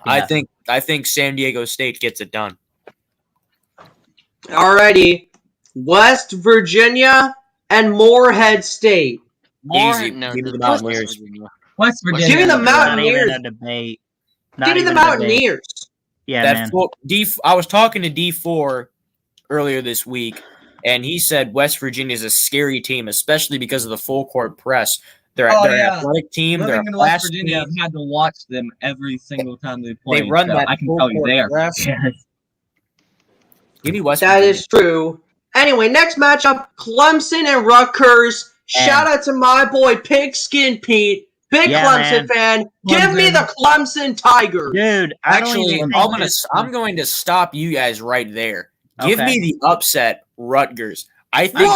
Yeah. I think San Diego State gets it done. Alrighty, West Virginia and Morehead State. Easy. Give me the Mountaineers. West Virginia. Give me the Mountaineers. Not even a debate. Give me the Mountaineers. Yeah, man. I was talking to D4 earlier this week, and he said West Virginia is a scary team, especially because of the full court press. They're an athletic team. They're in West Virginia. I've had to watch them every single time they play. They run that. I can tell you they are. Give me West That Virginia. is true. Anyway, next matchup: Clemson and Rutgers. Shout out to my boy Pigskin Pete. Big Clemson fan. Give me the Clemson Tigers. Dude, actually, I'm going to stop you guys right there. Give me the upset Rutgers. I think.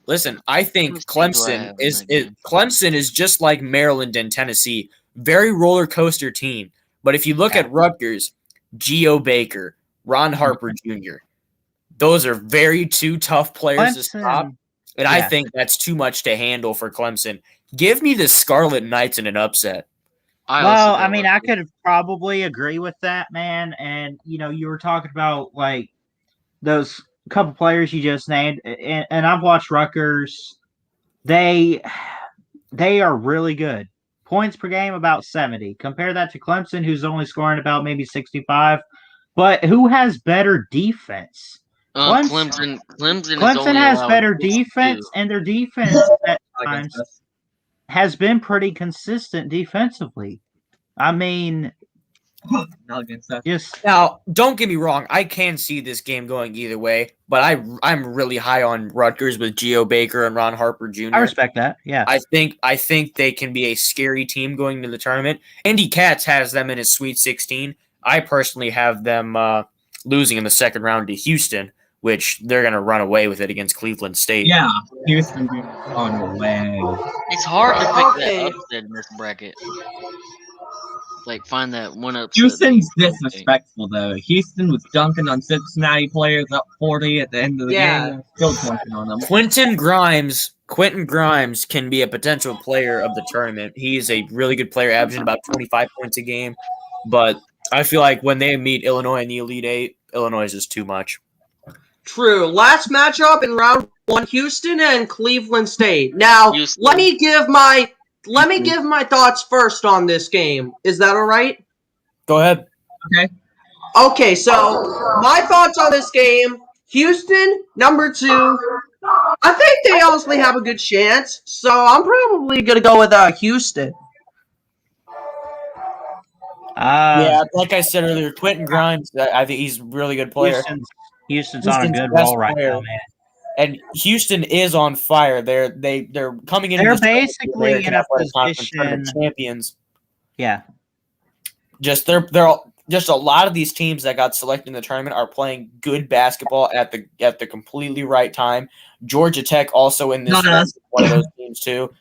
Listen. I think Clemson is just like Maryland and Tennessee, very roller coaster team. But if you look at Rutgers, Geo Baker, Ron Harper Jr., those are very two tough players to stop. And I think that's too much to handle for Clemson. Give me the Scarlet Knights in an upset. I could probably agree with that, man. And, you were talking about, like, those couple players you just named. And I've watched Rutgers. They are really good. Points per game, about 70. Compare that to Clemson, who's only scoring about maybe 65. But who has better defense? Clemson has better defense, and their defense at times has been pretty consistent defensively. I mean, now don't get me wrong. I can see this game going either way, but I'm really high on Rutgers with Geo Baker and Ron Harper Jr. I respect that. Yeah, I think they can be a scary team going into the tournament. Andy Katz has them in his Sweet 16. I personally have them losing in the second round to Houston, which they're going to run away with it against Cleveland State. Yeah, Houston on the way. It's hard to pick that upset in this bracket. like find that one upset. Houston's disrespectful though. Houston was dunking on Cincinnati players up 40 at the end of the game. They're still dunking on them. Quentin Grimes can be a potential player of the tournament. He's a really good player, averaging about 25 points a game. But I feel like when they meet Illinois in the Elite Eight, Illinois is just too much. True. Last matchup in round 1, Houston and Cleveland State. Now, let me give my thoughts first on this game. Is that all right? Go ahead. Okay, so my thoughts on this game, Houston, number 2. I think they honestly have a good chance, so I'm probably going to go with Houston. Yeah, like I said earlier, Quentin Grimes, I think he's a really good player. Houston's on a good roll right now, man. And Houston is on fire. They're coming into. They're basically in a position champions. Yeah. They're just a lot of these teams that got selected in the tournament are playing good basketball at the completely right time. Georgia Tech also in this one of those teams too,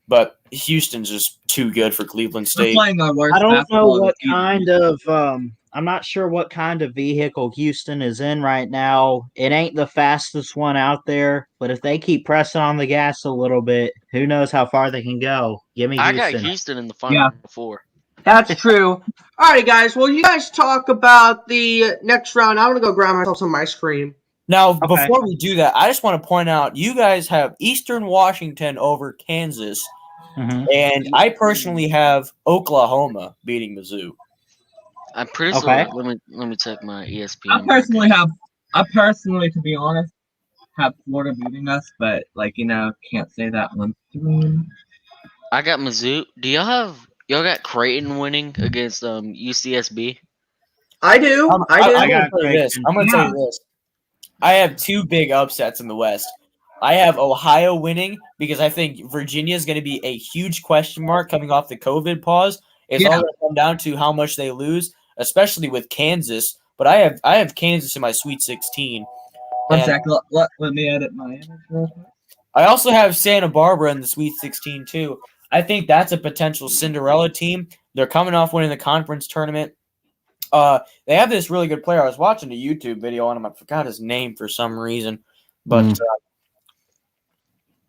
but Houston's just too good for Cleveland State. I don't know what kind of I'm not sure what kind of vehicle Houston is in right now. It ain't the fastest one out there, but if they keep pressing on the gas a little bit, who knows how far they can go. Give me Houston. I got Houston in the final before. That's true. Alrighty, guys. Well, you guys talk about the next round. I'm going to go grab myself some ice cream. Now, before we do that, I just want to point out you guys have Eastern Washington over Kansas, and I personally have Oklahoma beating Mizzou. I'm pretty sure. Let me check my ESPN. I personally, to be honest, have Florida beating us, but can't say that one. I got Mizzou. Do y'all got Creighton winning against UCSB? I do. I'm gonna tell you this. I have 2 big upsets in the West. I have Ohio winning because I think Virginia is going to be a huge question mark coming off the COVID pause. It's all going to come down to how much they lose, especially with Kansas. But I have Kansas in my Sweet 16. One second, let me edit my image. I also have Santa Barbara in the Sweet 16 too. I think that's a potential Cinderella team. They're coming off winning the conference tournament. They have this really good player. I was watching a YouTube video on him. I forgot his name for some reason, but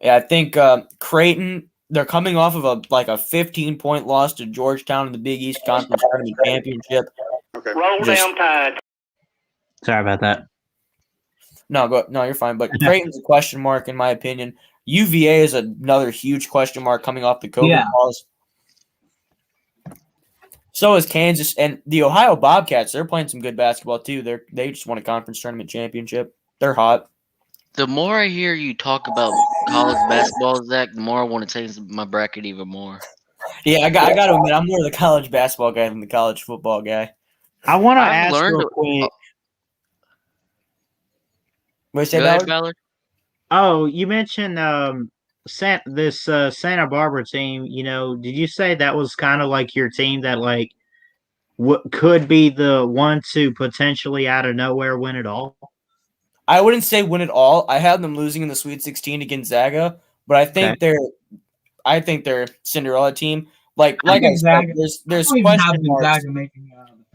I think Creighton. They're coming off of a 15-point loss to Georgetown in the Big East Conference Tournament Championship. Okay. Roll down Tide. Sorry about that. No, you're fine. But Creighton's a question mark in my opinion. UVA is another huge question mark coming off the COVID pause. So is Kansas and the Ohio Bobcats. They're playing some good basketball too. They just won a conference tournament championship. They're hot. The more I hear you talk about college basketball, Zach, the more I want to change my bracket even more. Yeah, I got to admit, I'm more the college basketball guy than the college football guy. I want to ask real quick. What say, Ballard? Oh, you mentioned Santa Barbara team. Did you say that was kind of like your team that could be the one to potentially out of nowhere win it all? I wouldn't say win it all. I have them losing in the Sweet 16 to Gonzaga, but I think they're Cinderella team. Like I said, there's question marks.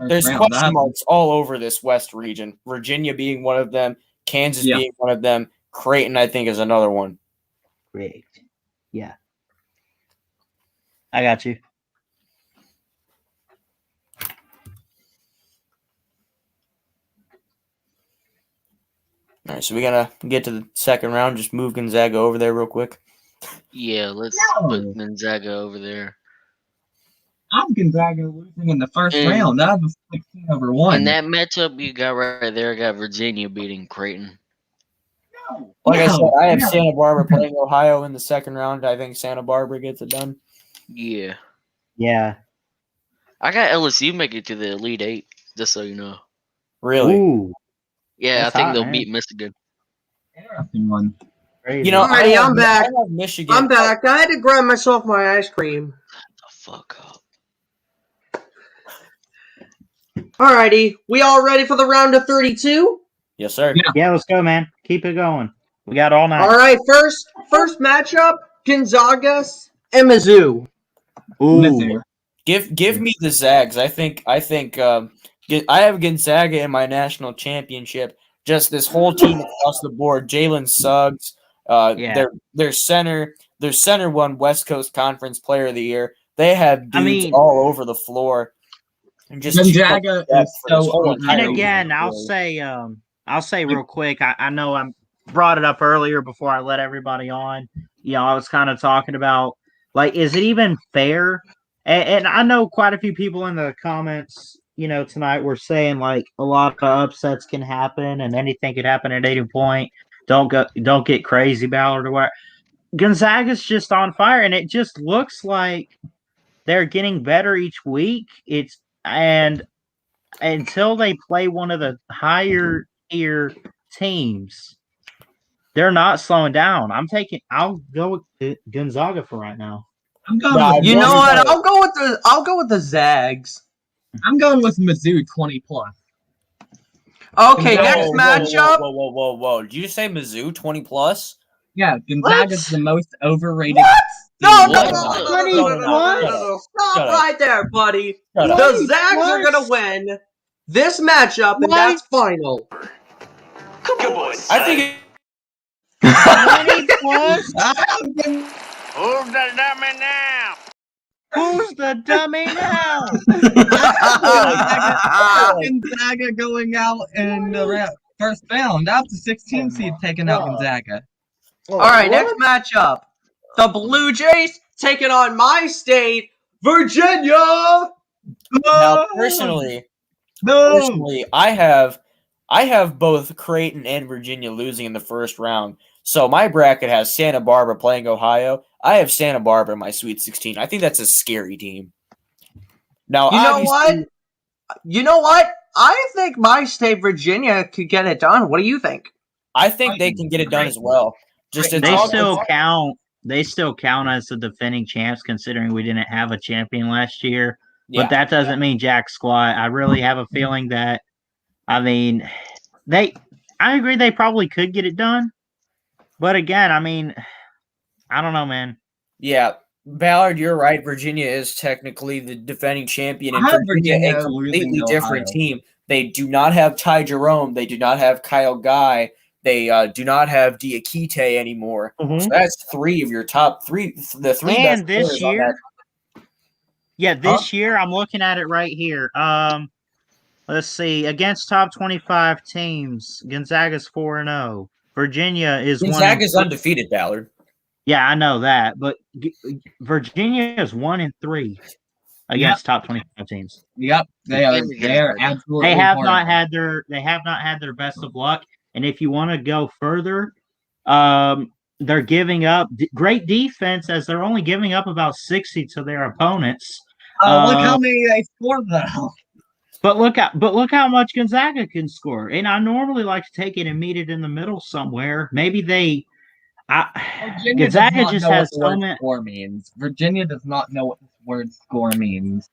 There's question marks all over this West region. Virginia being one of them, Kansas being one of them, Creighton I think is another one. Great. Yeah. I got you. All right, so we gotta get to the second round. Just move Gonzaga over there real quick. Yeah, let's put Gonzaga over there. I'm Gonzaga losing in the first round. That was 16-1. In that matchup you got right there, I got Virginia beating Creighton. I said, I have Santa Barbara playing Ohio in the second round. I think Santa Barbara gets it done. Yeah. Yeah. I got LSU make it to the Elite Eight, just so you know. Really? Ooh. Yeah, I think they'll beat Michigan. Interesting one. Alrighty, I'm back. Michigan. I'm back. I had to grab myself my ice cream. Shut the fuck up. Alrighty, we all ready for the round of 32? Yes, sir. Yeah, let's go, man. Keep it going. We got all night. All right, first matchup, Gonzaga and Mizzou. Ooh. Give me the Zags. I think I have Gonzaga in my national championship. Just this whole team across the board. Jalen Suggs, their center won West Coast Conference Player of the Year. They have dudes all over the floor. And just Gonzaga is so and again, I'll say real quick. I know I brought it up earlier before I let everybody on. I was kind of talking about is it even fair? And I know quite a few people in the comments, tonight were saying a lot of upsets can happen and anything could happen at any point. Don't get crazy, Ballard, or what. Gonzaga's just on fire, and it just looks like they're getting better each week. And until they play one of the higher tier teams, they're not slowing down. I'll go with Gonzaga for right now. You know what? I'll go with the Zags. I'm going with Mizzou 20+. Okay, next matchup. Whoa! Did you say Mizzou 20+? Yeah, Gonzaga's the most overrated. What? No, No. Stop right there, buddy. The Zags are gonna win this matchup, and that's final. Good boy. I think 20+. Who's the dummy now? Who's the dummy now? Gonzaga going out in the first round. That's the 16 seed taking out Gonzaga. All right, next matchup. The Blue Jays taking on my state, Virginia. Now, personally, I have both Creighton and Virginia losing in the first round. So my bracket has Santa Barbara playing Ohio. I have Santa Barbara in my Sweet 16. I think that's a scary team. Now, You know what? I think my state, Virginia, could get it done. What do you think? I think they can get it done as well. They still count as the defending champs, considering we didn't have a champion last year. Yeah. But that doesn't mean jack squat. I really have a feeling that, I agree they probably could get it done. But again, I don't know, man. Yeah, Ballard, you're right. Virginia is technically the defending champion, and Virginia a completely different team. They do not have Ty Jerome. They do not have Kyle Guy. They do not have Diakite anymore. Mm-hmm. So that's three of your top three. The three and best this year, this year I'm looking at it right here. Let's see. Against top 25 teams, Gonzaga's 4-0. Virginia is Gonzaga's undefeated, Ballard. Yeah, I know that, but Virginia is 1-3 against top 25 teams. Yep, they are absolutely. They have not had their best of luck, and if you want to go further, they're giving up great defense as they're only giving up about 60 to their opponents. Look how many they scored though. But look how much Gonzaga can score. And I normally like to take it and meet it in the middle somewhere. Maybe Gonzaga just has so many. Score means Virginia does not know what the word score means.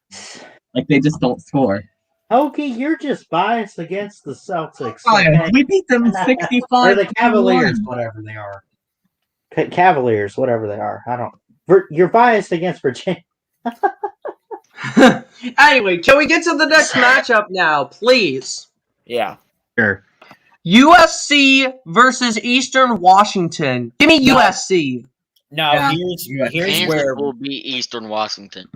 They just don't score. Okay, you're just biased against the Celtics. Okay? We beat them 65. Or the Cavaliers, whatever they are. Cavaliers, whatever they are. You're biased against Virginia. Anyway, can we get to the next matchup now, please? Yeah. Sure. USC versus Eastern Washington. Give me USC. Now, here's where will be Eastern Washington.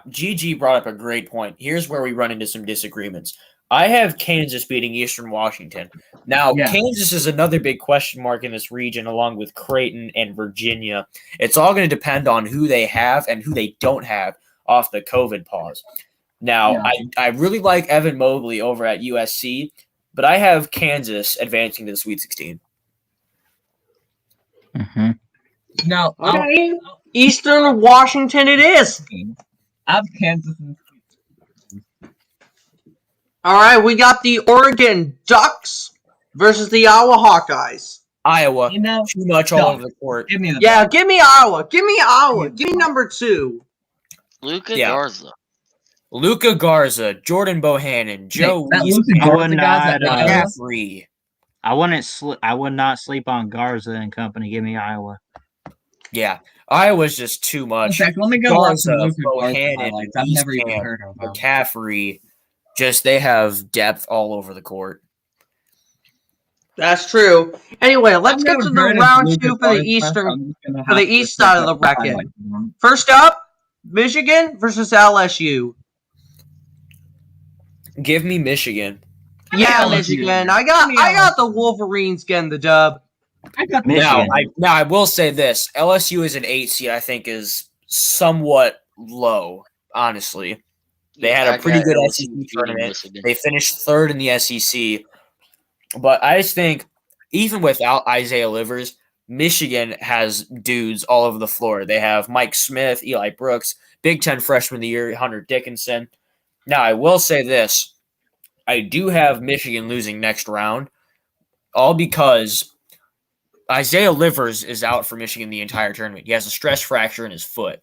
Gigi brought up a great point. Here's where we run into some disagreements. I have Kansas beating Eastern Washington. Now, Kansas is another big question mark in this region, along with Creighton and Virginia. It's all going to depend on who they have and who they don't have off the COVID pause. Now, I really like Evan Mobley over at USC, but I have Kansas advancing to the Sweet 16. Mm-hmm. Now, Eastern Washington it is. I have Kansas. All right, we got the Oregon Ducks versus the Iowa Hawkeyes. Iowa, too much all over the court. Give me Iowa. Give me Iowa. Give me number 2. Luka Garza. Luka Garza, Jordan Bohannon, Joe Free. I would not sleep on Garza and company. Give me Iowa. Yeah. Iowa's just too In much. fact, let me go watch some Garza, Luther Barnes Bohannon, highlights. I've never even Eastkamp, heard of them. McCaffrey, just they have depth all over the court. That's true. Anyway, let's I've get never to the heard of round Luther 2 for the Barnes, so I'm just gonna have to east search side of up the the bracket. highlights of them. First up, Michigan versus LSU. Give me Michigan. Yeah, LSU. Michigan. I Give me got the LSU. Wolverines getting the dub. I got Michigan. Now I will say this: LSU is an 8 seed. I think is somewhat low. Honestly, they had I a pretty got good LSU SEC beating tournament. Michigan. They finished 3rd in the SEC. But I just think, even without Isaiah Livers, Michigan has dudes all over the floor. They have Mike Smith, Eli Brooks, Big Ten Freshman of the Year, Hunter Dickinson. Now, I will say this. I do have Michigan losing next round, all because Isaiah Livers is out for Michigan the entire tournament. He has a stress fracture in his foot.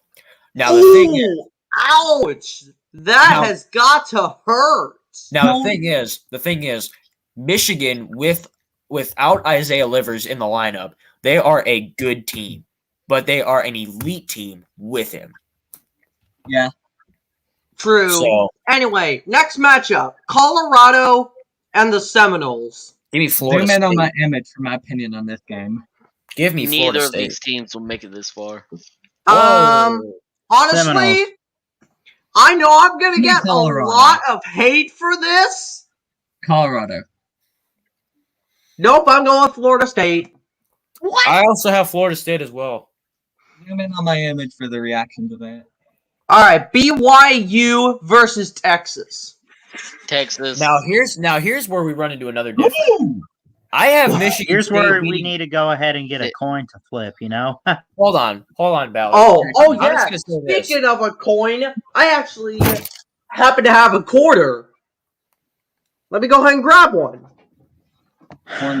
Now, the thing is, ouch! That has got to hurt. Now the thing is, Michigan without Isaiah Livers in the lineup, they are a good team, but they are an elite team with him. Yeah. True. So anyway, next matchup: Colorado and the Seminoles. give me Florida Zoom in State. on my image for my opinion on this game. Give me Florida Neither of State. these teams will make it this far. Honestly, Seminoles. I know I'm gonna get Colorado. a lot of hate for this. Colorado. Nope, I'm going with Florida State. I also have Florida State as well. Zoom in on my image for the reaction to that. All right, BYU versus Texas. Texas. Now here's where we run into another difference. I have Michigan Here's State where we beating. need to go ahead and get a coin to flip, you know? Hold on, Ballard. Oh I'm yeah. just gonna say this. Speaking of a coin, I actually happen to have a quarter. Let me go ahead and grab one.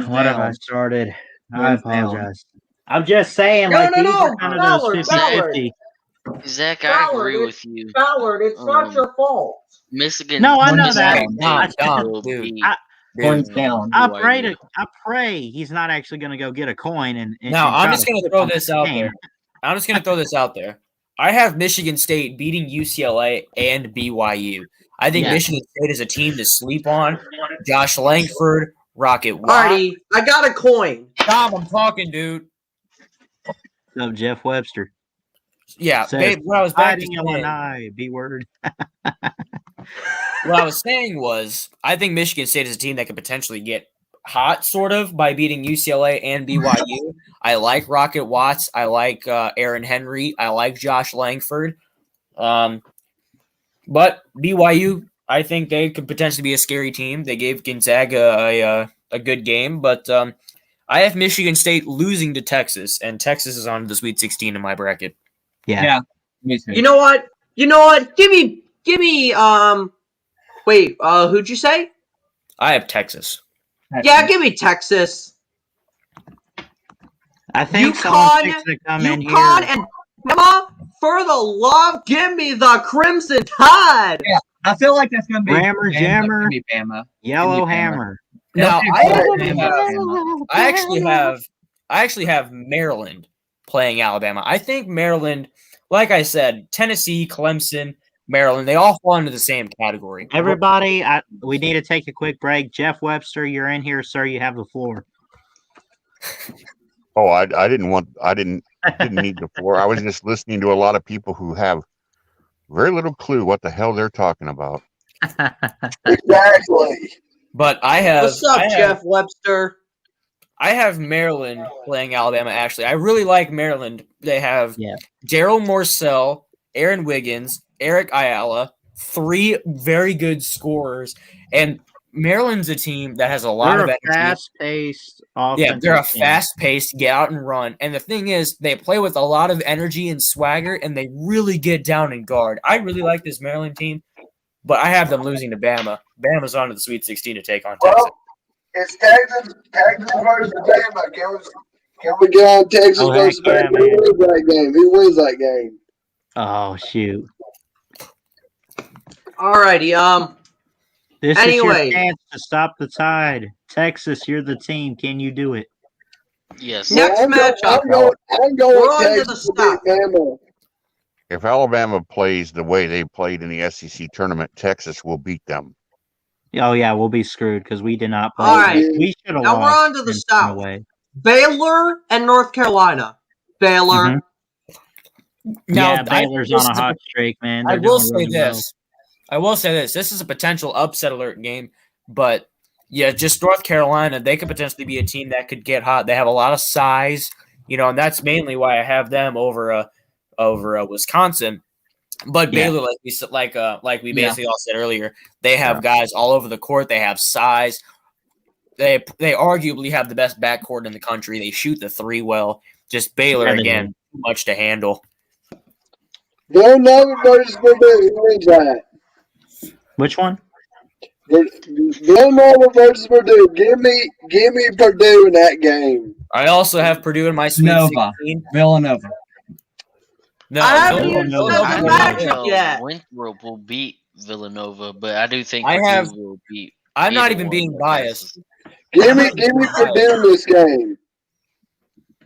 What have I started? I apologize. I'm just saying, No, like, no, these no. are kind of Ballard, those Ballard. 50-50. Zach, I agree Ballard, with you. Ballard, it's not your fault. Michigan. No, I know Michigan that. State will Dude. beat Points down. I BYU. pray he's not actually going to go get a coin and Now, and I'm try just to going to flip throw on this the out game. there. I'm just going to throw this out there. I have Michigan State beating UCLA and BYU. I think Yeah. Michigan State is a team to sleep on. Josh Langford, Rocket Watt. Alrighty, I got a coin. Tom, I'm talking, dude. So Jeff Webster. Yeah, Says, babe, what I was back to fighting saying, Illinois, B word. what I was saying was, I think Michigan State is a team that could potentially get hot, sort of, by beating UCLA and BYU. I like Rocket Watts. I like Aaron Henry. I like Josh Langford. But BYU, I think they could potentially be a scary team. They gave Gonzaga a good game, but I have Michigan State losing to Texas, and Texas is on the Sweet 16 in my bracket. Yeah. Me too. You know what? Give me wait, who'd you say? I have Texas. Yeah, give me Texas. I think UConn, someone's fixing to come in UConn here. and Bama, for the love, give me the Crimson Tide. Yeah, I feel like that's going to be Rammer, Bama. Jammer, Give me Bama. Yellow Give me Bama. Hammer. Now, Bama. I actually have Maryland playing Alabama. I think Maryland, like I said, Tennessee, Clemson, Maryland, they all fall into the same category. Everybody, we need to take a quick break. Jeff Webster, you're in here, sir. You have the floor. Oh, I didn't need the floor. I was just listening to a lot of people who have very little clue what the hell they're talking about. Exactly. But I have What's up, Jeff Webster? I have Maryland playing Alabama, actually. I really like Maryland. They have Daryl Morcell, Aaron Wiggins, Eric Ayala, 3 very good scorers. And Maryland's a team that has a lot of energy. Fast-paced offense. Yeah, they're a fast-paced, get out and run. And the thing is, they play with a lot of energy and swagger, and they really get down and guard. I really like this Maryland team, but I have them losing to Bama. Bama's on to the Sweet 16 to take on Texas. Well, it's Texas versus Bama. Can we get on Texas versus Bama? Who wins that game? Who wins that game? Oh, shoot. Alrighty, This anyway. is your chance to stop the tide. Texas, you're the team. Can you do it? Yes. Next matchup. I'm going We're on to the Texas to beat South. Bama. If Alabama plays the way they played in the SEC tournament, Texas will beat them. Oh yeah, we'll be screwed because we did not play. All right. We should have Now we're lost. on to the in South. a way. Baylor and North Carolina. Baylor. Mhm. Now, Yeah, Baylor's on a hot streak, man. I They're will doing say really well. this. I will say this. This is a potential upset alert game, but yeah, just North Carolina, they could potentially be a team that could get hot. They have a lot of size, and that's mainly why I have them over Wisconsin. But Yeah. Baylor, like we basically all said earlier, they have guys all over the court. They have size. They arguably have the best backcourt in the country. They shoot the three well. Just Baylor again, too much to handle. Villanova versus Purdue. Who wins that? Which one? Villanova versus Purdue. Give me Purdue in that game. I also have Purdue in my Sweet Nova. 16. Villanova. No, I haven't even Villanova. said the I matchup yet. Winthrop will beat Villanova, but I do think I Purdue have- will beat. I'm not either even one being of biased. Give me Purdue in this game.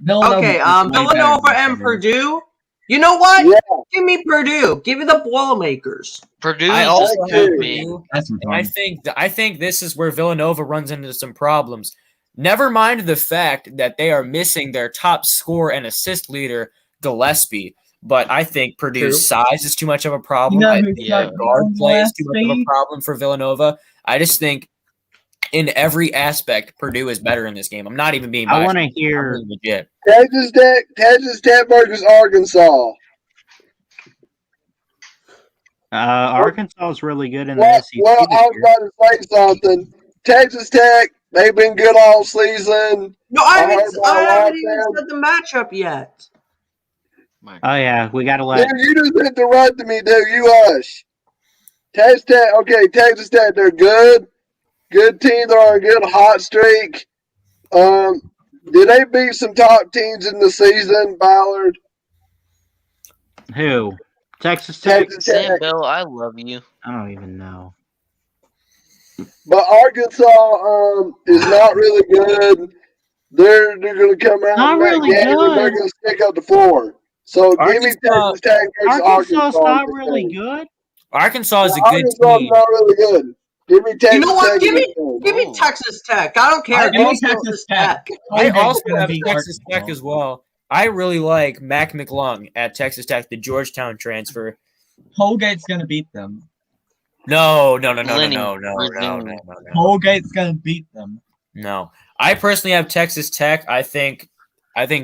Villanova Okay, is way better Villanova than and Purdue. Purdue. You know what? Yeah. Give me Purdue. Give me the Boilermakers. Purdue I is also just have too big. Purdue. That's And I retarded. think this is where Villanova runs into some problems. Never mind the fact that they are missing their top scorer and assist leader, Gillespie. But I think Purdue's size is too much of a problem. You know I who think Yeah. their guard play is too much of a Gillespie? problem for Villanova. I just think in every aspect, Purdue is better in this game. I'm not even being biased. I want to I'm hear. really legit. Texas Tech versus Arkansas. Arkansas is really good in the Well, SEC. I this was year. about to say something. Texas Tech, they've been good all season. No, I I haven't even said the matchup yet. Oh yeah, we got to let. Dude, you just interrupted me, dude. You hush. Texas Tech, okay, Texas Tech, they're good. Good team. They're on a good hot streak. Did they beat some top teams in the season, Ballard? Who? Texas Tech. Texas Sam Tech. Bell, I love you. I don't even know. But Arkansas is not really good. They're going to come out Not in that really game and they're good. going to stick up the floor. So give me Texas Tech versus Arkansas is Arkansas. not really good. Arkansas is a good Arkansas is team. not really good. Give me Texas You know what? Tech. Give me Oh. Texas Tech. I don't care. Give me Texas Tech. I Colgate's also gonna have beat Texas Tech Arkansas. as well. I really like Mac McClung at Texas Tech, the Georgetown transfer. Colgate's gonna beat them. No. Lenny, Colgate's gonna beat them. No. I personally have Texas Tech. I think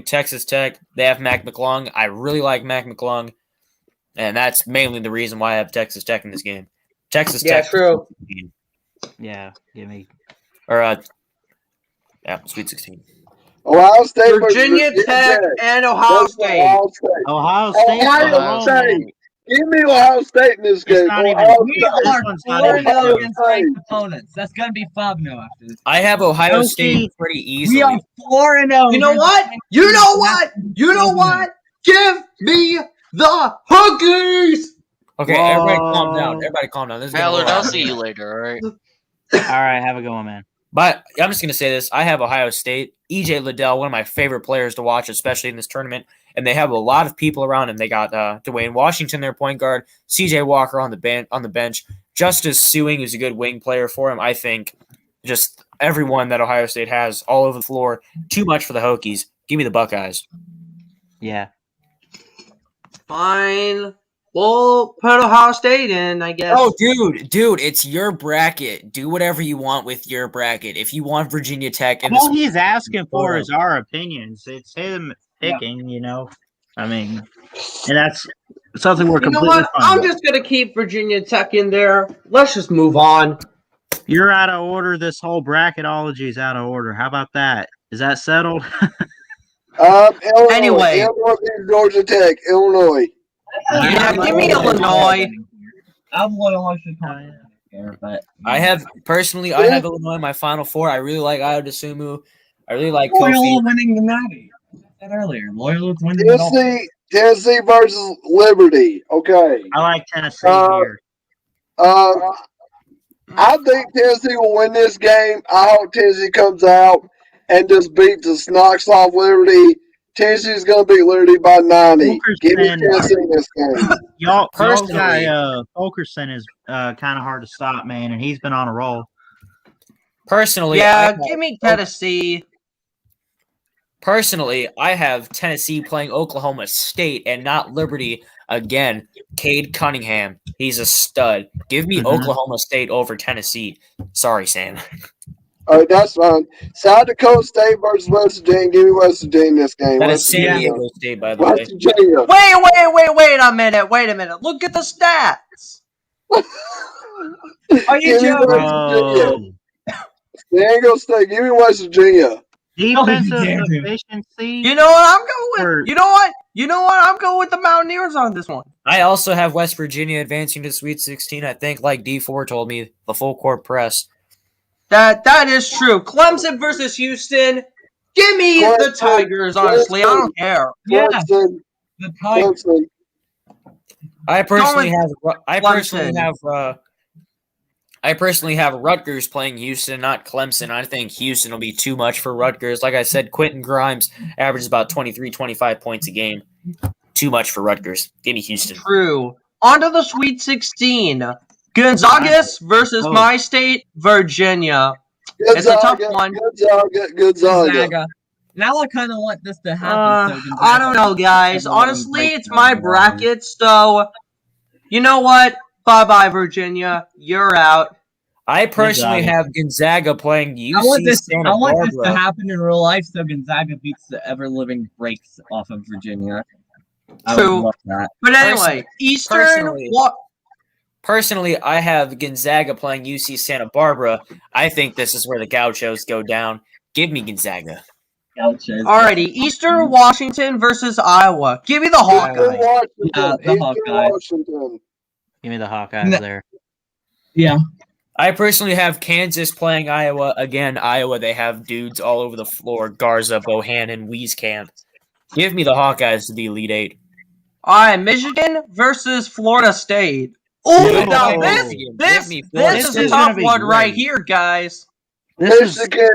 Texas Tech, they have Mac McClung. I really like Mac McClung. And that's mainly the reason why I have Texas Tech in this game. Texas Yeah, Tech. true. Yeah, give me. Or Sweet 16. Ohio State versus Virginia Tech and Ohio That's State. Ohio State. Ohio State. Ohio State. Give me Ohio State in this game. not even- Ohio We State. are one's not 4-0 even against ranked opponents. That's gonna be 5-0 after this. I have Ohio Okay. State pretty We easily. are 4-0. You know what? You know what? You know what? Give me the Hokies. Okay, everybody calm down. Everybody calm down. This is Ballard, gonna I'll see you later, all right? All right, have a good one, man. But I'm just going to say this. I have Ohio State. EJ Liddell, one of my favorite players to watch, especially in this tournament. And they have a lot of people around him. They got Dwayne Washington, their point guard, CJ Walker on the bench. Justice Suing is a good wing player for him. I think just everyone that Ohio State has all over the floor. Too much for the Hokies. Give me the Buckeyes. Yeah. Fine. We'll put Ohio State in, I guess. Oh, dude, it's your bracket. Do whatever you want with your bracket. If you want Virginia Tech, and All he's asking for is our opinions. It's him picking, I mean, and that's something we're You know completely what? fine I'm with. just going to keep Virginia Tech in there. Let's just move on. You're out of order. This whole bracketology is out of order. How about that? Is that settled? Illinois. Anyway. Illinois beats Georgia Tech. Illinois. Yeah, give me Illinois. I'm Illinois Chicago here, but I have Illinois in my Final Four. I really like Ayo DeSumo. I really like Kofi. Loyola winning the Natty. I said earlier, Loyola's winning it all. Tennessee versus Liberty. Okay. I like Tennessee here. I think Tennessee will win this game. I hope Tennessee comes out and just beat the snocks off Liberty. Tennessee's going to beat Liberty by 90. Give me Tennessee in this game. Y'all's Personally- guy Fulkerson is kind of hard to stop, man, and he's been on a roll. Personally, Yeah, give me Tennessee. Personally, I have Tennessee playing Oklahoma State and not Liberty again. Cade Cunningham, he's a stud. Give me Oklahoma State over Tennessee. Sorry, Sam. All right, that's fine. South Dakota State versus West Virginia. Give me West Virginia in this game. That West is San Virginia. Diego State, by the way. West Virginia. Wait a minute. Wait a minute. Look at the stats. Are you Give me West joking? Virginia. San Diego State. Give me West Virginia. Defensive damn it. efficiency. You know what I'm going with? You know what? I'm going with the Mountaineers on this one. I also have West Virginia advancing to Sweet 16. I think, like D4 told me, the full court press. That is true. Clemson versus Houston. Give me the Tigers, honestly. I don't care. Yeah, Clemson. the Tigers. Clemson. I personally Clemson. have Rutgers playing Houston, not Clemson. I think Houston will be too much for Rutgers. Like I said, Quentin Grimes averages about 23, 25 points a game. Too much for Rutgers. Give me Houston. True. On to the Sweet 16. Gonzaga versus my state, Virginia. It's a tough one. Gonzaga. Now I kind of want this to happen. So I don't know, guys. Honestly, it's my bracket, so you know what? Bye-bye, Virginia. You're out. I personally have Gonzaga playing UC I want this Santa to happen in real life, so Gonzaga beats the ever-living breaks off of Virginia. I would True. love that. But anyway, Eastern. Personally, I have Gonzaga playing UC Santa Barbara. I think this is where the Gauchos go down. Give me Gonzaga. Alrighty, Eastern Washington versus Iowa. Give me the Hawkeyes. The Hawkeyes. Washington. Give me the Hawkeyes there. Yeah. I personally have Kansas playing Iowa. Again, Iowa, they have dudes all over the floor. Garza, Bohannon, Wieskamp. Give me the Hawkeyes to the Elite Eight. Alright, Michigan versus Florida State. Oh, now this is a tough one right here, guys. Michigan.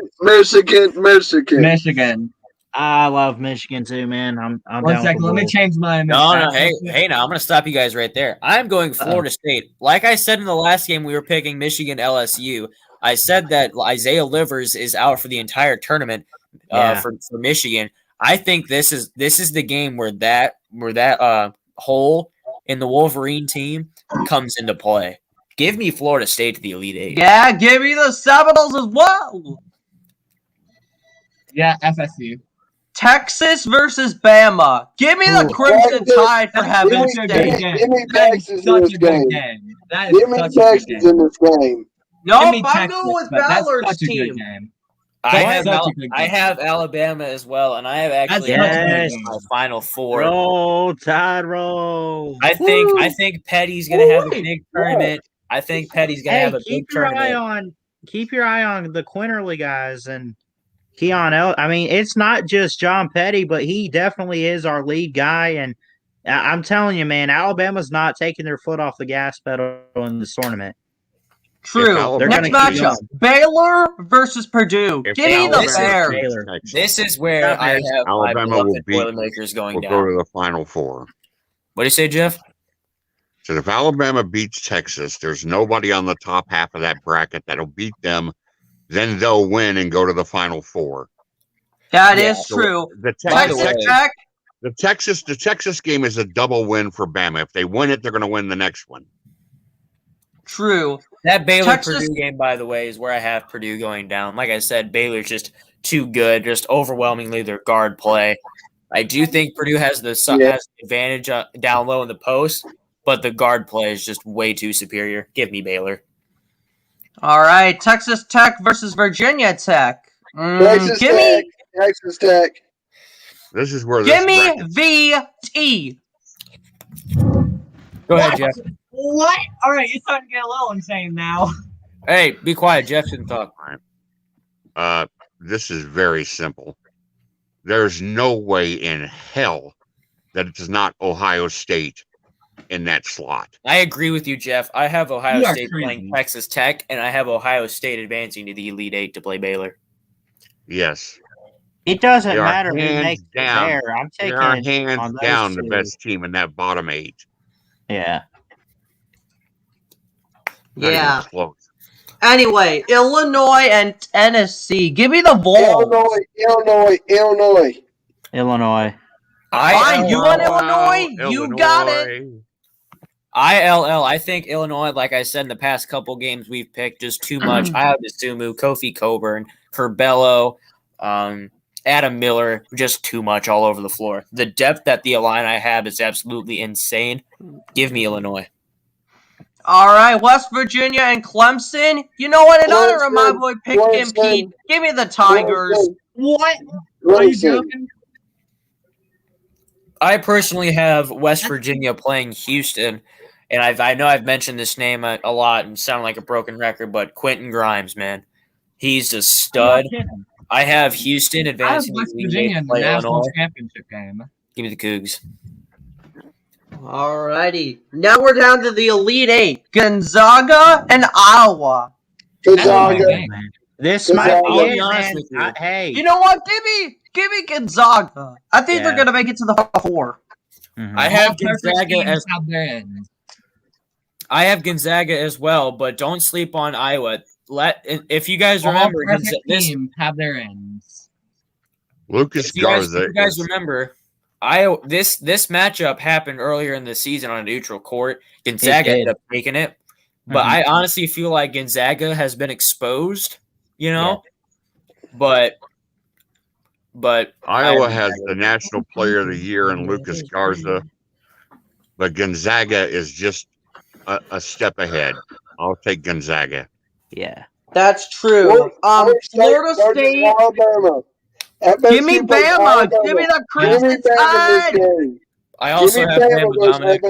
I love Michigan too, man. I'm One down second, for let me both. change my. No, hey, now I'm going to stop you guys right there. I'm going Florida State. Like I said in the last game, we were picking Michigan LSU. I said that Isaiah Livers is out for the entire tournament for Michigan. I think this is the game where that hole in the Wolverine team comes into play. Give me Florida State to the Elite Eight. Yeah, give me the Seminoles as well. Yeah, FSU. Texas versus Bama. Give me the Crimson Tide for heaven's sake. Give me Texas in this game. Give me Texas in this game. No, I'm going with Ballard's team. I have Alabama as well, and I have actually my Final Four. Roll, Tide, roll. I think Petty's gonna have a big tournament. I think Petty's gonna have a big tournament. Keep your eye on the Quinterly guys and Keon. I mean, it's not just John Petty, but he definitely is our lead guy. And I'm telling you, man, Alabama's not taking their foot off the gas pedal in this tournament. True. Next matchup: Baylor versus Purdue. Give me the Bears. This is where I have Alabama will beat. Boilermakers going down. Go to the Final Four. What do you say, Jeff? So if Alabama beats Texas, there's nobody on the top half of that bracket that'll beat them. Then they'll win and go to the Final Four. That is true. The Texas game is a double win for Bama. If they win it, they're going to win the next one. True. That Baylor-Purdue game, by the way, is where I have Purdue going down. Like I said, Baylor's just too good, just overwhelmingly their guard play. I do think Purdue has the advantage down low in the post, but the guard play is just way too superior. Give me Baylor. All right, Texas Tech versus Virginia Tech. Texas Tech. This is where give me VT. Go ahead, Jeff. What? All right, it's starting to get a little insane now. Hey, be quiet. Jeff shouldn't talk. This is very simple. There's no way in hell that it's not Ohio State in that slot. I agree with you, Jeff. I have Ohio State playing Texas Tech, and I have Ohio State advancing to the Elite Eight to play Baylor. Yes. It doesn't They are matter who hands makes it down. there. I'm They taking are it hands on those down the two. best team in that bottom 8. Yeah. Not even Yeah. close. Anyway, Illinois and Tennessee. Give me the Vols. Illinois. Illinois. Fine, you want Illinois? Illinois. You got it. ILL. I think Illinois, like I said in the past couple games we've picked, just too much. I have Isumu, Kofi Coburn, Curbelo, Adam Miller, just too much all over the floor. The depth that the Illini have is absolutely insane. Give me Illinois. All right, West Virginia and Clemson. You know what? In honor of my boy Pick and Pete, give me the Tigers. What? Are you joking? I personally have West Virginia playing Houston, and I know I've mentioned this name a lot and sound like a broken record, but Quentin Grimes, man, he's a stud. I have Houston advancing. I have West Virginia in the national championship game. Give me the Cougs. Alrighty, now we're down to the Elite Eight: Gonzaga and Iowa. Gonzaga. This might be I'll it, be honest man. with you. Hey, You know what? Give me Gonzaga. I think they're gonna make it to the Final Four. I have All perfect Gonzaga teams as have their ends. I have Gonzaga as well, but don't sleep on Iowa. If you guys All remember, perfect this teams have their ends. Lucas if you Garza. guys remember, this matchup happened earlier in the season on a neutral court. Gonzaga ended up taking it, but I honestly feel like Gonzaga has been exposed. You know, but Iowa has the National Player of the Year in Lucas Garza, but Gonzaga is just a step ahead. I'll take Gonzaga. Yeah, that's true. Florida State. Alabama. Give me Bama. Give me the Crimson Tide. I also have Bama, Dominic.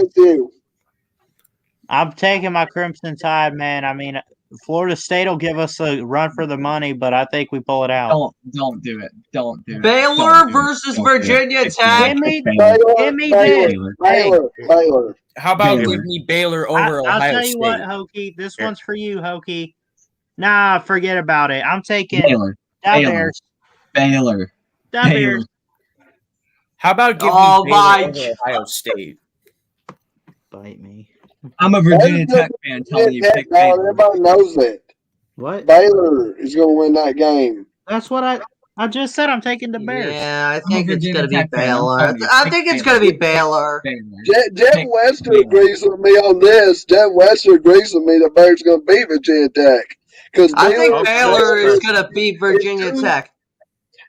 I'm taking my Crimson Tide, man. I mean, Florida State will give us a run for the money, but I think we pull it out. Don't do it. Don't do it. Baylor versus Virginia Tech. Give me this. Baylor. How about give me Baylor over Ohio I'll tell you State? what, Hokie. This one's for you, Hokie. Nah, forget about it. I'm taking Baylor. Bears. Baylor. Bears. How about give me Baylor over Ohio State? Bite me. I'm a Virginia Tech fan telling you pick Baylor. Everybody knows that. What? Baylor is going to win that game. That's what I just said. I'm taking the Bears. Yeah, I think it's going to be Tech fan. Baylor. I'm telling you, I think it's going to be Baylor. Jeff Wester agrees with me on this. Jeff Wester agrees with me that Bears going to beat Virginia Tech. I think Baylor is going to beat Virginia Tech.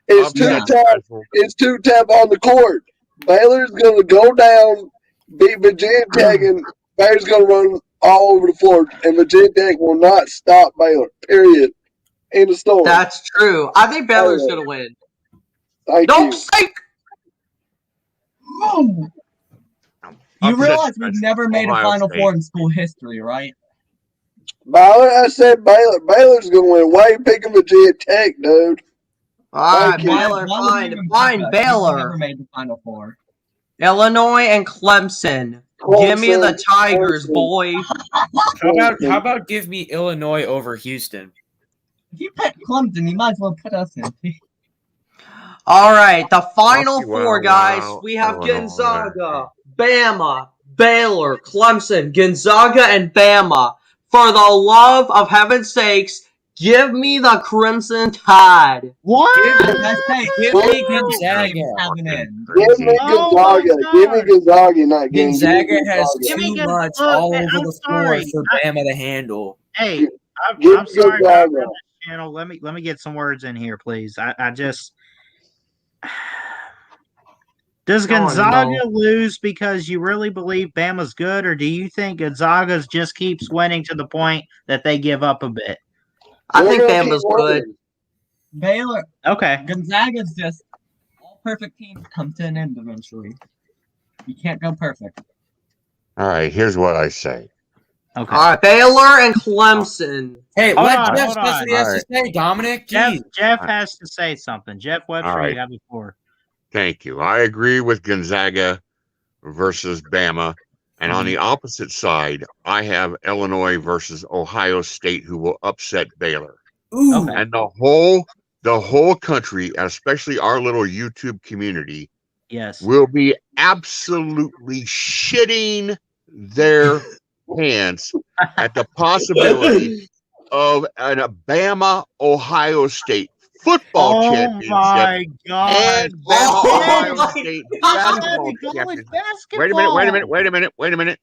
It's too tough on the court. Baylor's going to go down, beat Virginia Tech, and Bears going to run all over the floor, and Virginia Tech will not stop Baylor. Period. In the story. That's true. I think Baylor's going to win. Don't sink. You realize we've never made a Final Four in school history, right? Baylor, I said Baylor. Baylor's going to win. Why are you picking Virginia Tech, dude? All right, Baylor, fine. Baylor. Never made the Final Four. Illinois and Clemson. Give me the Tigers, boy. How about give me Illinois over Houston? If you pick Clemson, you might as well put us in. All right, the Final Four, guys. We have Gonzaga, Bama, Baylor, Clemson, Gonzaga, and Bama. For the love of heaven's sakes, give me the Crimson Tide. What? Give me Gonzaga. Give me Gonzaga. Give me Gonzaga in that game. Gonzaga has too much all over the floor for Bama to handle. Hey, I'm sorry. Channel. Let me get some words in here, please. I just does Gonzaga lose because you really believe Bama's good, or do you think Gonzaga just keeps winning to the point that they give up a bit? I think Bama's good. Baylor. Okay. Gonzaga's just all perfect teams come to an end eventually. You can't go perfect. All right, here's what I say. Okay. All right, Baylor and Clemson. Hey, let Jeff say what he has to say, Dominic. Jeff has to say something. Jeff Webster, you have the floor. Thank you. I agree with Gonzaga versus Bama. And on the opposite side, I have Illinois versus Ohio State, who will upset Baylor. Ooh. And the the whole country, especially our little YouTube community, Yes. will be absolutely shitting their pants at the possibility of an Bama Ohio State football championship my God. and Bama Ohio my State God. basketball College championship. basketball. Wait a minute.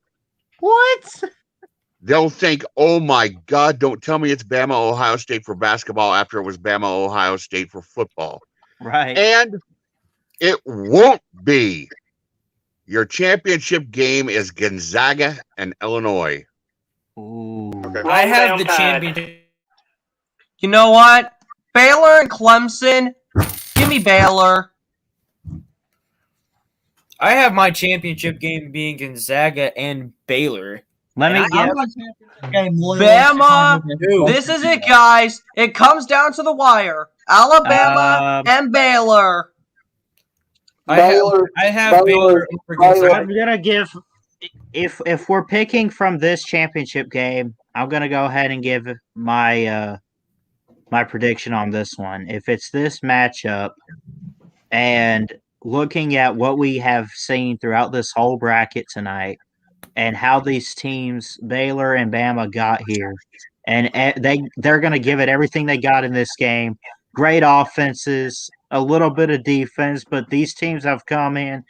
What? They'll think, oh my God, don't tell me it's Bama Ohio State for basketball after it was Bama Ohio State for football. Right. And it won't be. Your championship game is Gonzaga and Illinois. Ooh. I have the championship. You know what? Baylor and Clemson. Give me Baylor. I have my championship game being Gonzaga and Baylor. Let me And get Bama. This is it, guys. It comes down to the wire. Alabama and Baylor. I have Baylor over Gonzaga. I'm gonna give if we're picking from this championship game, I'm gonna go ahead and give my my prediction on this one. If it's this matchup, and looking at what we have seen throughout this whole bracket tonight, and how these teams, Baylor and Bama, got here, and they're gonna give it everything they got in this game. Great offenses, a little bit of defense, but these teams have come in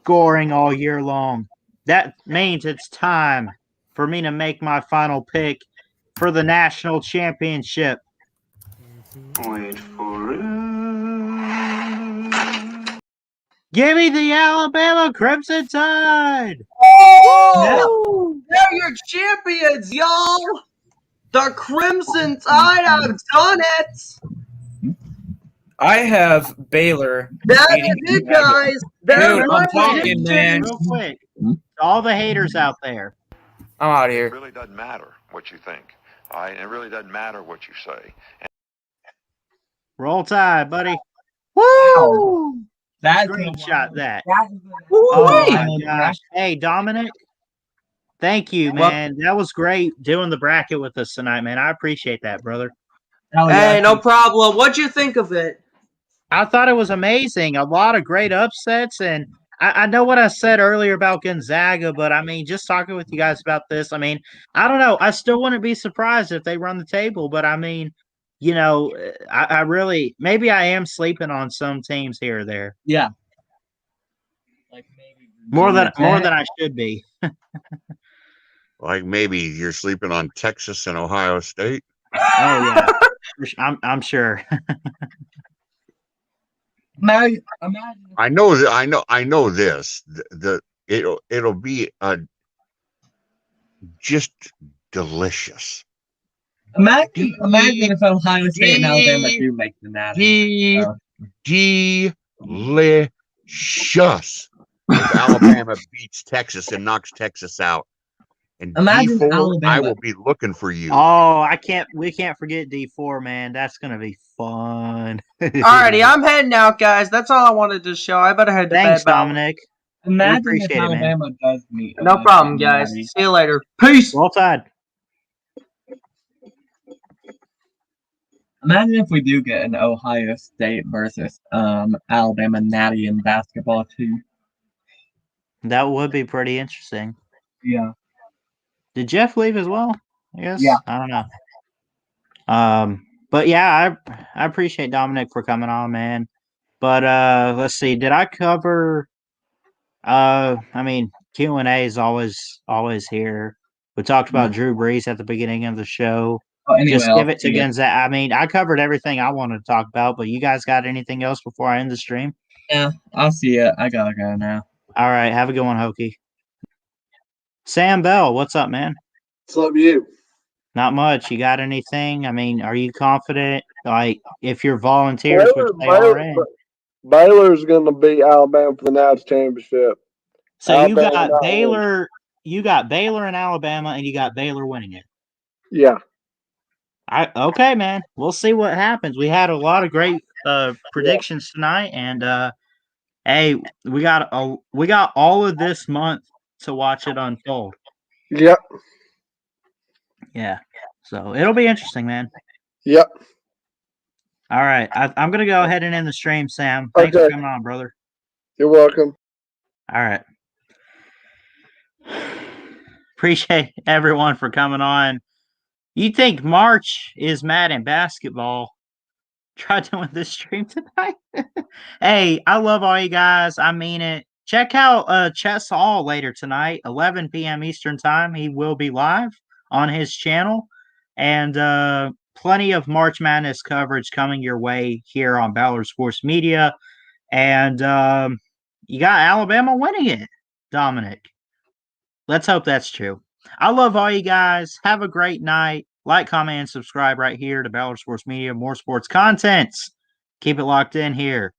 scoring all year long. That means it's time for me to make my final pick for the national championship. Wait for it. Give me the Alabama Crimson Tide! Oh! They're your champions, y'all! The Crimson Tide have done it! I have Baylor. That is it, guys! Dude, I'm talking, man. Real quick. All the haters out there. I'm out of here. It really doesn't matter what you think. All right? It really doesn't matter what you say. Roll Tide, buddy. Woo! Screenshot that. Oh my gosh. Hey, Dominic. Thank you, man. That was great doing the bracket with us tonight, man. I appreciate that, brother. Hey, no problem. What'd you think of it? I thought it was amazing. A lot of great upsets, and I know what I said earlier about Gonzaga, but I mean, just talking with you guys about this, I mean, I don't know. I still wouldn't be surprised if they run the table, but I mean, you know, I really maybe I am sleeping on some teams here or there. Yeah. Like maybe more than I should be. Like maybe you're sleeping on Texas and Ohio State. Oh yeah, I'm sure. Imagine. I know this. It'll be just delicious. Imagine if Ohio State and Alabama do make the natty. Delicious. If Alabama beats Texas and knocks Texas out. And Imagine D4, Alabama. I will be looking for you. Oh, we can't forget D4, man. That's gonna be fun. Alrighty, I'm heading out, guys. That's all I wanted to show. I better head to Thanks, bed. Dominic. Imagine if Alabama does meet. No problem, guys. See you later. Peace. Roll Tide. Imagine if we do get an Ohio State versus Alabama natty in basketball too. That would be pretty interesting. Yeah. Did Jeff leave as well? I guess. Yeah. I don't know. But yeah, I appreciate Dominic for coming on, man. But let's see. Did I cover? I mean, Q&A is always here. We talked about Drew Brees at the beginning of the show. Oh, anyway, just give it to Gonzaga. I mean, I covered everything I wanted to talk about, but you guys got anything else before I end the stream? Yeah, I'll see you. I gotta go now. All right, have a good one, Hokey. Sam Bell, what's up, man? What's up, you? Not much. You got anything? I mean, are you confident? Like, if you're volunteers, which they are in. Baylor's going to beat Alabama for the national championship. So Alabama you got Baylor. You got Baylor and Alabama, and you got Baylor winning it. Yeah. Okay, man. We'll see what happens. We had a lot of great predictions tonight, and hey, we got all of this month to watch it unfold. Yep. Yeah. So it'll be interesting, man. Yep. All right. I'm going to go ahead and end the stream, Sam. Thanks for coming on, brother. You're welcome. All right. Appreciate everyone for coming on. You think March is mad in basketball? Try doing this stream tonight. Hey, I love all you guys. I mean it. Check out Chet Saul later tonight, 11 p.m. Eastern Time. He will be live on his channel. And plenty of March Madness coverage coming your way here on Ballard Sports Media. And you got Alabama winning it, Dominic. Let's hope that's true. I love all you guys. Have a great night. Like, comment, and subscribe right here to Ballard Sports Media. More sports contents. Keep it locked in here.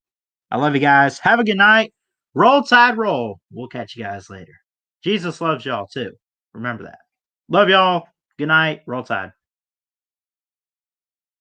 I love you guys. Have a good night. Roll Tide roll. We'll catch you guys later. Jesus loves y'all too. Remember that. Love y'all. Good night. Roll Tide.